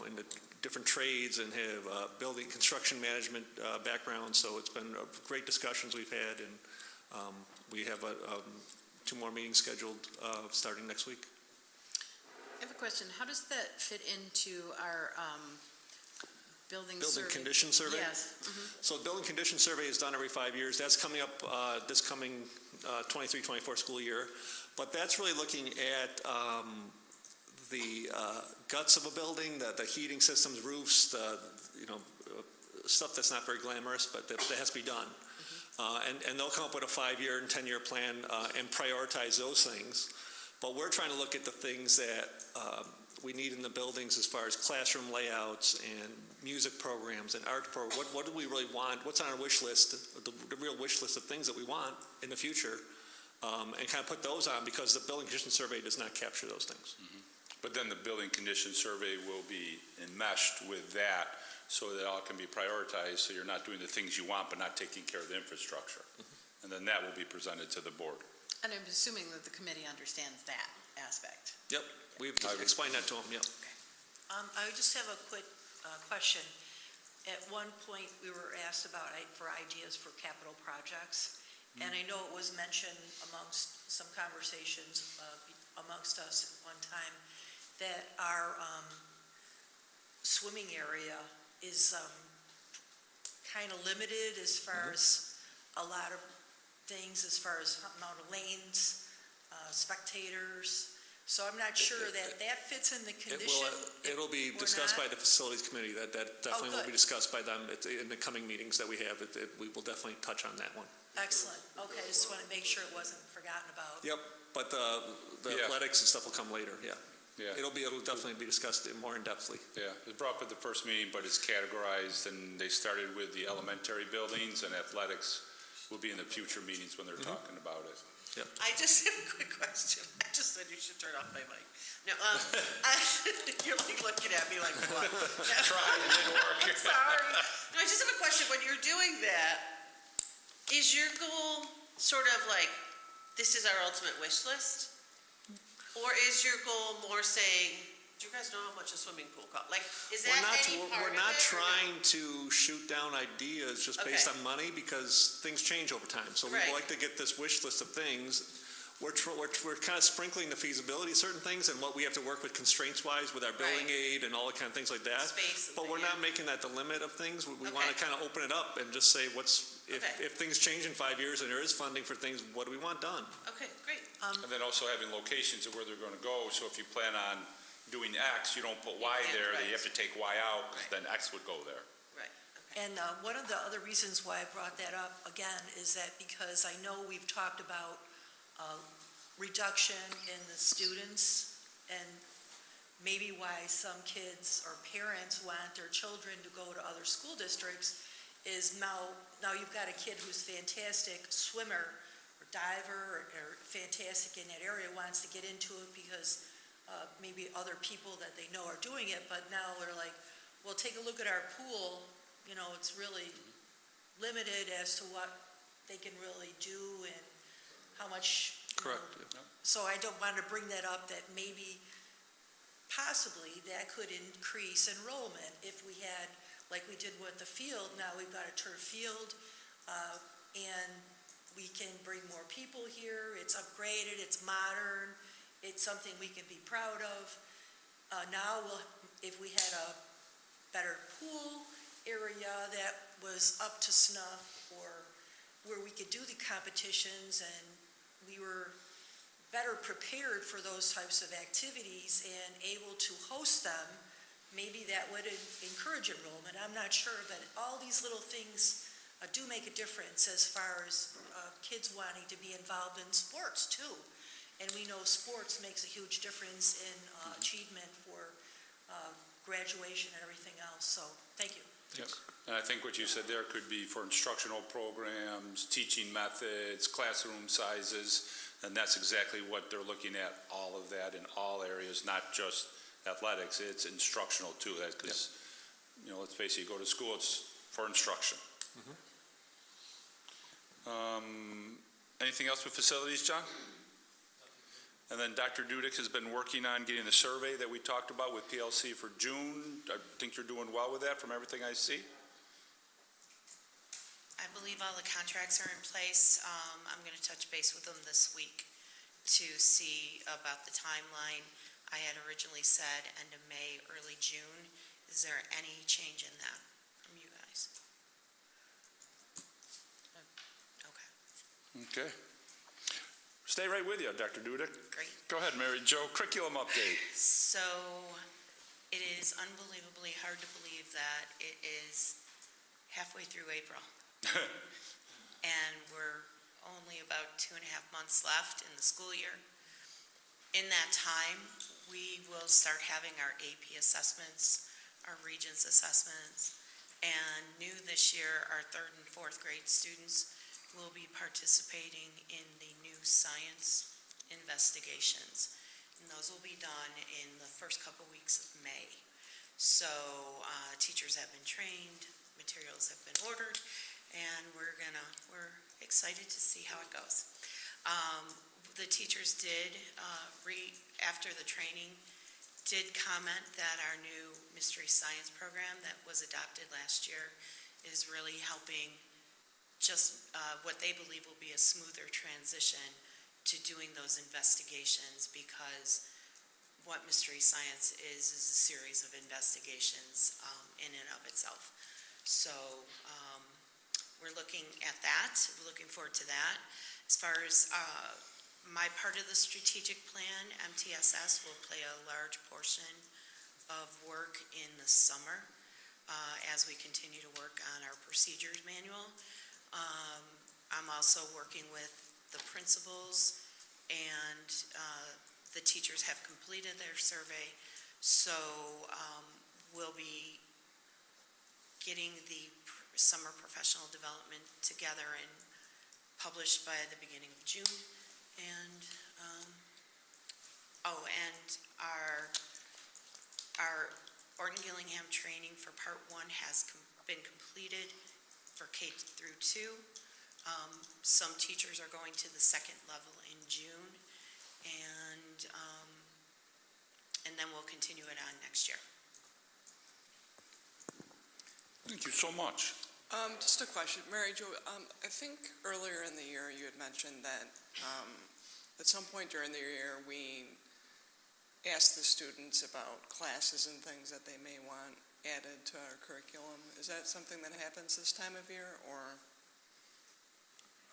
in the different trades and have building construction management backgrounds. So it's been great discussions we've had, and we have 2 more meetings scheduled starting next week. I have a question. How does that fit into our building condition survey? Yes. So the building condition survey is done every 5 years. That's coming up this coming 23-24 school year. But that's really looking at the guts of a building, the heating systems, roofs, stuff that's not very glamorous, but that has to be done. And they'll come up with a 5-year and 10-year plan and prioritize those things. But we're trying to look at the things that we need in the buildings as far as classroom layouts and music programs and art programs. What do we really want? What's on our wish list, the real wish list of things that we want in the future, and kind of put those on, because the building condition survey does not capture those things. But then the building condition survey will be enmeshed with that, so that all can be prioritized, so you're not doing the things you want but not taking care of the infrastructure. And then that will be presented to the board. And I'm assuming that the committee understands that aspect. Yep, we've explained that to them, yep. I would just have a quick question. At one point, we were asked for ideas for capital projects, and I know it was mentioned amongst some conversations amongst us at one time that our swimming area is kind of limited as far as a lot of things, as far as amount of lanes, spectators. So I'm not sure that fits in the condition. It'll be discussed by the Facilities Committee. That definitely will be discussed by them in the coming meetings that we have. We will definitely touch on that one. Excellent. Okay, I just want to make sure it wasn't forgotten about. Yep, but the Yeah. athletics and stuff will come later, yeah. Yeah. It'll definitely be discussed more in-depthly. Yeah, it was brought up at the first meeting, but it's categorized, and they started with the elementary buildings, and athletics will be in the future meetings when they're talking about it. I just have a quick question. I just said you should turn off my mic. No, you're like looking at me like, what? Tried, it didn't work. Sorry. No, I just have a question. When you're doing that, is your goal sort of like, this is our ultimate wish list? Or is your goal more saying, do you guys know how much a swimming pool costs? Like, is that any part of it? We're not or no? trying to shoot down ideas just based on money, because things change over time. So we Right. would like to get this wish list of things. We're kind of sprinkling the feasibility of certain things and what we have to work with constraints-wise with our building aid and all the kind of things like that. Space and But we're thing, not making that the limit of things. We want to Okay. kind of open it up and just say, if Okay. things change in 5 years and there is funding for things, what do we want done? Okay, great. And then also having locations of where they're going to go, so if you plan on doing X, you don't put Y Yeah, there, then right. you have to take Y out, 'cause Right. then X would go there. Right. And one of the other reasons why I brought that up again is that because I know we've talked about reduction in the students and maybe why some kids or parents want their children to go to other school districts is now you've got a kid who's fantastic swimmer or diver or fantastic in that area, wants to get into it because maybe other people that they know are doing it, but now they're like, well, take a look at our pool, it's really limited as to what they can really do and how much. Correct. So I don't want to bring that up, that maybe possibly that could increase enrollment if we had, like we did with the field, now we've got a turf field, and we can bring more people here, it's upgraded, it's modern, it's something we can be proud of. Now, if we had a better pool area that was up to snuff, or where we could do the competitions and we were better prepared for those types of activities and able to host them, maybe that would encourage enrollment. I'm not sure, but all these little things do make a difference as far as kids wanting to be involved in sports too. And we know sports makes a huge difference in achievement for graduation and everything else. So, thank you. Yep. And I think what you said there could be for instructional programs, teaching methods, classroom sizes, and that's exactly what they're looking at, all of that in all areas, not just athletics, it's instructional too, because, let's face it, you go to school, it's for instruction. Anything else with facilities, John? And then Dr. Dudek has been working on getting the survey that we talked about with PLC for June. I think you're doing well with that from everything I see. I believe all the contracts are in place. I'm going to touch base with them this week to see about the timeline. I had originally said end of May, early June. Is there any change in that from you guys? Okay. Okay. Stay right with you, Dr. Dudek. Great. Go ahead, Mary Jo. Curriculum update. So it is unbelievably hard to believe that it is halfway through April. And we're only about 2.5 months left in the school year. In that time, we will start having our AP assessments, our Regents assessments, and new this year, our 3rd and 4th grade students will be participating in the new science investigations. And those will be done in the first couple weeks of May. So teachers have been trained, materials have been ordered, and we're excited to see how it goes. The teachers did, after the training, did comment that our new mystery science program that was adopted last year is really helping just what they believe will be a smoother transition to doing those investigations, because what mystery science is a series of investigations in and of itself. So we're looking at that. We're looking forward to that. As far as my part of the strategic plan, MTSS will play a large portion of work in the summer as we continue to work on our procedures manual. I'm also working with the principals, and the teachers have completed their survey. So we'll be getting the summer professional development together and published by the beginning of June. And, and our Orton-Gillingham training for Part 1 has been completed for K through 2. Some teachers are going to the second level in June, and then we'll continue it on next year. Thank you so much. Just a question, Mary Jo, I think earlier in the year you had mentioned that at some point during the year we asked the students about classes and things that they may want added to our curriculum. Is that something that happens this time of year, or?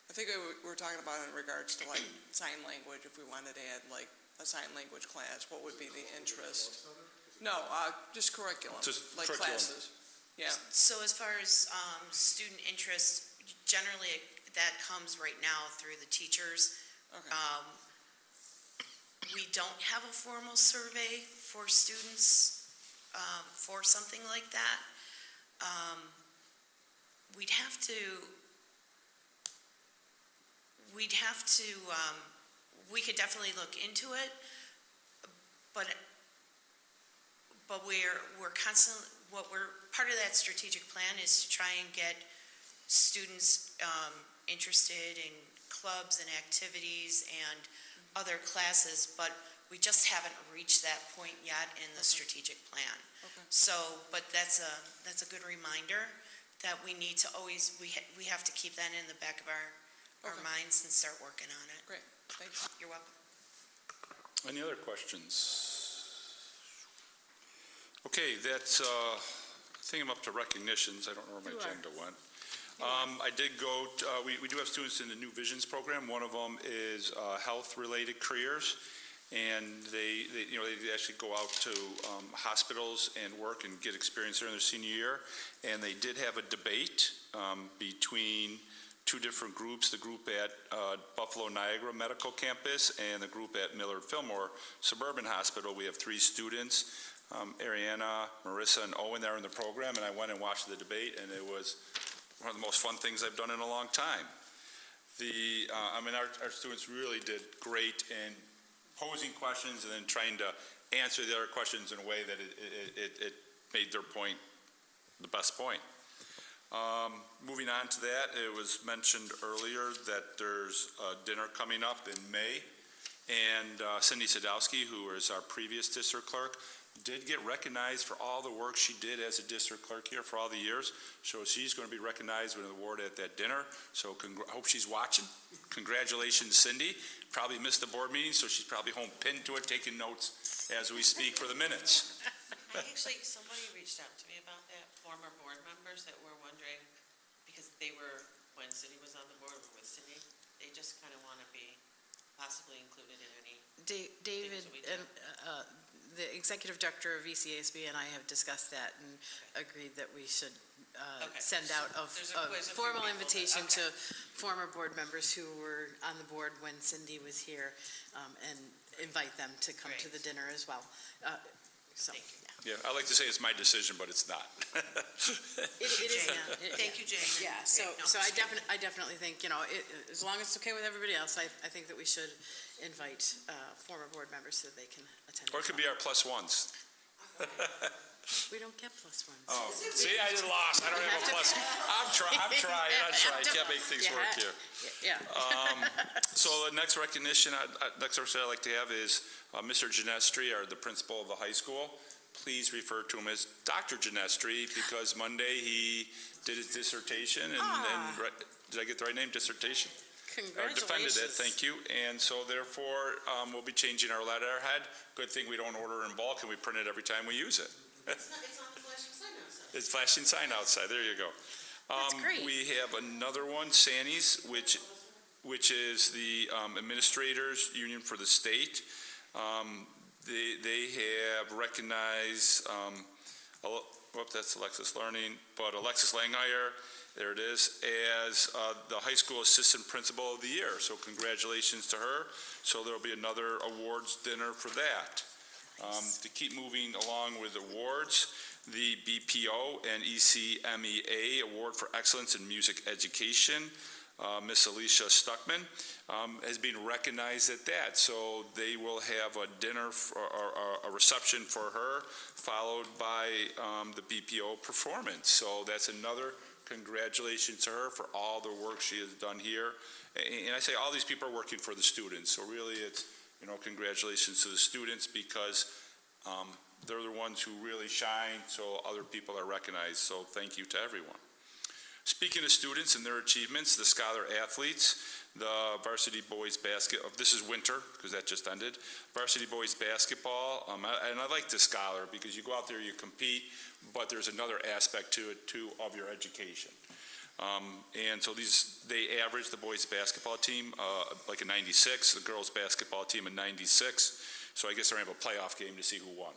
I think we're talking about in regards to like sign language, if we wanted to add like a sign language class, what would be the interest? No, just curriculum, Just like curriculum. classes. Yeah. So as far as student interest, generally that comes right now through the teachers. Okay. We don't have a formal survey for students for something like that. We'd have to, we could definitely look into it, but we're constantly, part of that strategic plan is to try and get students interested in clubs and activities and other classes, but we just haven't reached that point yet in the strategic plan. Okay. So, but that's a good reminder that we need to always, we have to keep that in the back of our minds and start working on it. Great, thanks. You're welcome. Any other questions? Okay, that's, I think I'm up to recognitions. I don't know where my agenda went. I did go, we do have students in the New Visions program. One of them is health-related careers, and they actually go out to hospitals and work and get experience there in their senior year. And they did have a debate between two different groups, the group at Buffalo Niagara Medical Campus and the group at Millard Fillmore Suburban Hospital. We have 3 students, Ariana, Marissa, and Owen, there in the program, and I went and watched the debate, and it was one of the most fun things I've done in a long time. Our students really did great in posing questions and then trying to answer the other questions in a way that it made their point the best point. Moving on to that, it was mentioned earlier that there's a dinner coming up in May, and Cindy Sadowski, who is our previous district clerk, did get recognized for all the work she did as a district clerk here for all the years. So she's going to be recognized with an award at that dinner. So I hope she's watching. Congratulations, Cindy. Probably missed the board meeting, so she's probably home pinned to it, taking notes as we speak for the minutes. Actually, somebody reached out to me about that, former board members that were wondering, because they were, when Cindy was on the board with Cindy, they just kind of want to be possibly included in any. David and the executive director of ECASB and I have discussed that and agreed that we should send out a formal invitation to former board members who were on the board when Cindy was here, and invite them to come to the dinner as well. Yeah, I like to say it's my decision, but it's not. It is. Thank you, Jane. Yeah, so I definitely think, as long as it's okay with everybody else, I think that we should invite former board members so that they can attend. Or it could be our plus ones. We don't get plus ones. Oh, see, I just lost. I don't have a plus. I'm trying. Can't make things work here. Yeah. So the next recognition, next person I'd like to have is Mr. Genestri, the principal of the high school. Please refer to him as Dr. Genestri, because Monday he did his dissertation and did I get the right name? Dissertation? Congratulations. Defended it, thank you. And so therefore, we'll be changing our letterhead. Good thing we don't order in bulk and we print it every time we use it. It's on the flashing sign outside. It's flashing sign outside, there you go. That's great. We have another one, Sanny's, which is the Administrators Union for the state. They have recognized, that's Alexis Learning, but Alexis Langheyer there it is, as the high school assistant principal of the year. So congratulations to her. So there'll be another awards dinner for that. To keep moving along with awards, the BPO and ECMEA Award for Excellence in Music Education, Miss Alicia Stuckman has been recognized at that. So they will have a dinner or a reception for her, followed by the BPO performance. So that's another congratulations to her for all the work she has done here. And I say all these people are working for the students. So really it's, congratulations to the students, because they're the ones who really shine, so other people are recognized. So thank you to everyone. Speaking of students and their achievements, the scholar athletes, the varsity boys basketball, this is winter because that just ended, varsity boys basketball, and I like the scholar because you go out there, you compete, but there's another aspect to it too of your education. And so they average the boys basketball team like a 96, the girls basketball team a 96, so I guess they're going to have a playoff game to see who won.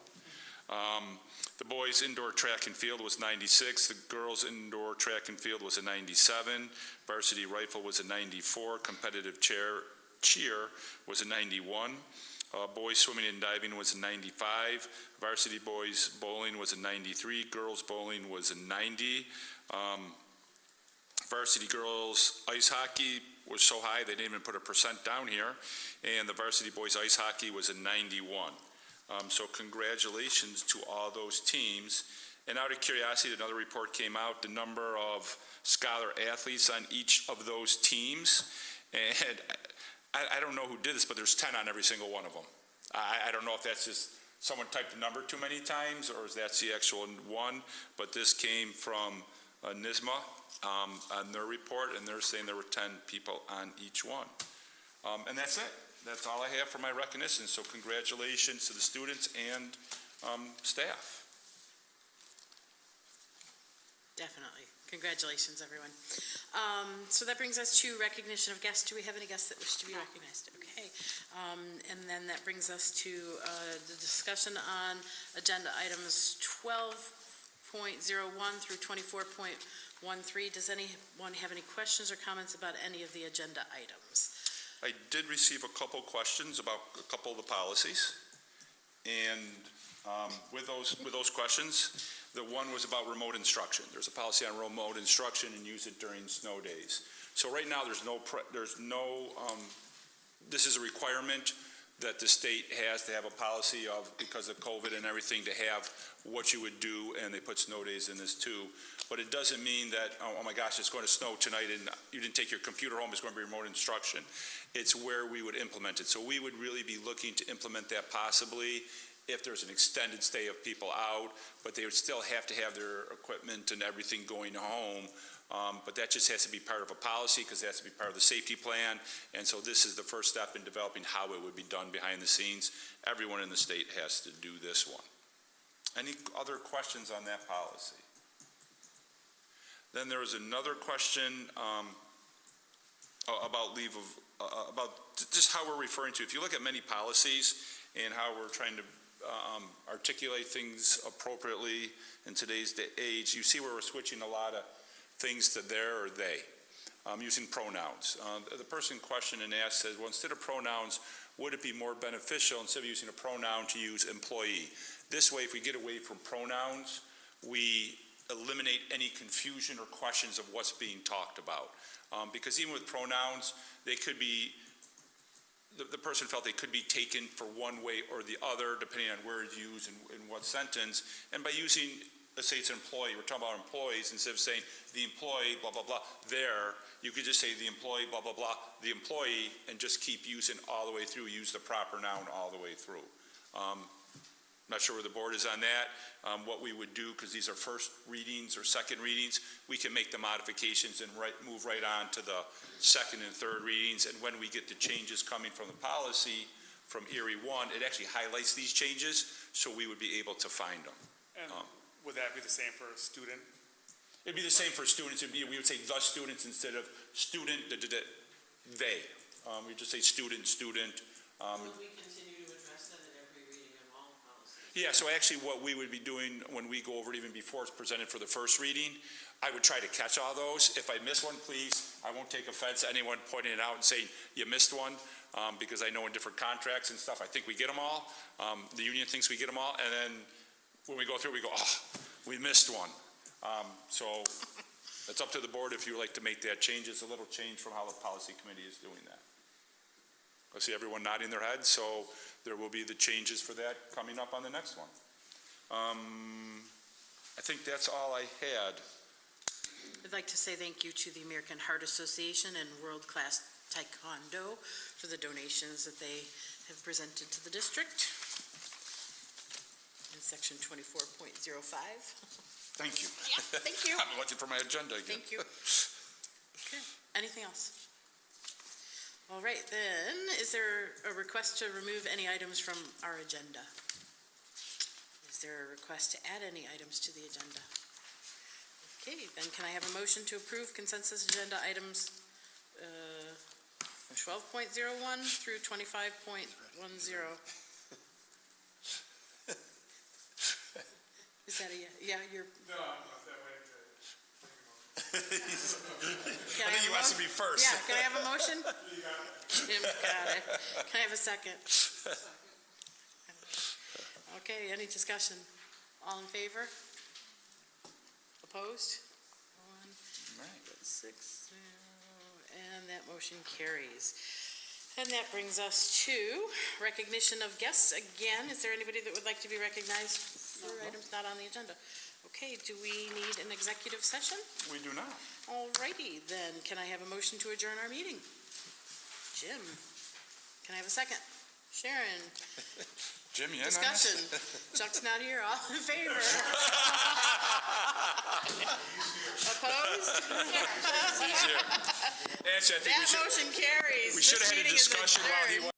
The boys indoor track and field was 96. The girls indoor track and field was a 97. Varsity rifle was a 94. Competitive cheer was a 91. Boys swimming and diving was a 95. Varsity boys bowling was a 93. Girls bowling was a 90. Varsity girls ice hockey was so high they didn't even put a percent down here. And the varsity boys ice hockey was a 91. So congratulations to all those teams. And out of curiosity, another report came out, the number of scholar athletes on each of those teams. And I don't know who did this, but there's 10 on every single one of them. I don't know if that's just someone typed the number too many times or if that's the actual one, but this came from NISMA on their report, and they're saying there were 10 people on each one. And that's it. That's all I have for my recognition. So congratulations to the students and staff. Definitely. Congratulations, everyone. So that brings us to recognition of guests. Do we have any guests that wish to be recognized? Okay. And then that brings us to the discussion on agenda items 12.01 through 24.13. Does anyone have any questions or comments about any of the agenda items? I did receive a couple questions about a couple of the policies, and with those questions, the one was about remote instruction. There's a policy on remote instruction and use it during snow days. So right now, this is a requirement that the state has to have a policy of, because of COVID and everything, to have what you would do, and they put snow days in this too. But it doesn't mean that, oh my gosh, it's going to snow tonight and you didn't take your computer home, it's going to be remote instruction. It's where we would implement it. So we would really be looking to implement that possibly if there's an extended stay of people out, but they would still have to have their equipment and everything going home. But that just has to be part of a policy because it has to be part of the safety plan. And so this is the first step in developing how it would be done behind the scenes. Everyone in the state has to do this one. Any other questions on that policy? Then there was another question about leave of, about just how we're referring to. If you look at many policies and how we're trying to articulate things appropriately in today's age, you see where we're switching a lot of things to their or they, using pronouns. The person questioned and asked says, well, instead of pronouns, would it be more beneficial instead of using a pronoun to use employee? This way, if we get away from pronouns, we eliminate any confusion or questions of what's being talked about. Because even with pronouns, they could be, the person felt they could be taken for one way or the other, depending on where it's used and in what sentence. And by using, let's say it's an employee, we're talking about employees, instead of saying the employee, blah, blah, blah, there, you could just say the employee, blah, blah, blah, the employee, and just keep using all the way through, use the proper noun all the way through. Not sure where the board is on that. What we would do, because these are first readings or second readings, we can make the modifications and move right on to the second and third readings. And when we get the changes coming from the policy from Erie 1, it actually highlights these changes, so we would be able to find them. And would that be the same for a student? It'd be the same for students. We would say the students instead of student, they. We'd just say student. Will we continue to address that at every reading of all policies? Yeah, so actually what we would be doing when we go over it even before it's presented for the first reading, I would try to catch all those. If I miss one, please, I won't take offense to anyone pointing it out and saying, you missed one, because I know in different contracts and stuff, I think we get them all. The union thinks we get them all, and then when we go through, we go, oh, we missed one. So it's up to the board if you would like to make that change. It's a little change from how the policy committee is doing that. I see everyone nodding their heads, so there will be the changes for that coming up on the next one. I think that's all I had. I'd like to say thank you to the American Heart Association and World Class Taekwondo for the donations that they have presented to the district in section 24.05. Thank you. Yeah, thank you. I'm looking for my agenda again. Thank you. Okay, anything else? All right, then, is there a request to remove any items from our agenda? Is there a request to add any items to the agenda? Okay, then can I have a motion to approve consensus agenda items 12.01 through 25.10? Is that a, yeah, you're... No, I'm not that way. I think he wants to be first. Yeah, can I have a motion? Jim got it. Can I have a second? Okay, any discussion? All in favor? Opposed? 6-0, and that motion carries. And that brings us to recognition of guests again. Is there anybody that would like to be recognized for items not on the agenda? Okay, do we need an executive session? We do not. All righty, then can I have a motion to adjourn our meeting? Jim, can I have a second? Sharon? Jim, you in on this? Discussion. Chuck's not here, all in favor? Opposed? Actually, I think That motion carries. we should have This had a meeting is discussion while he adjourned.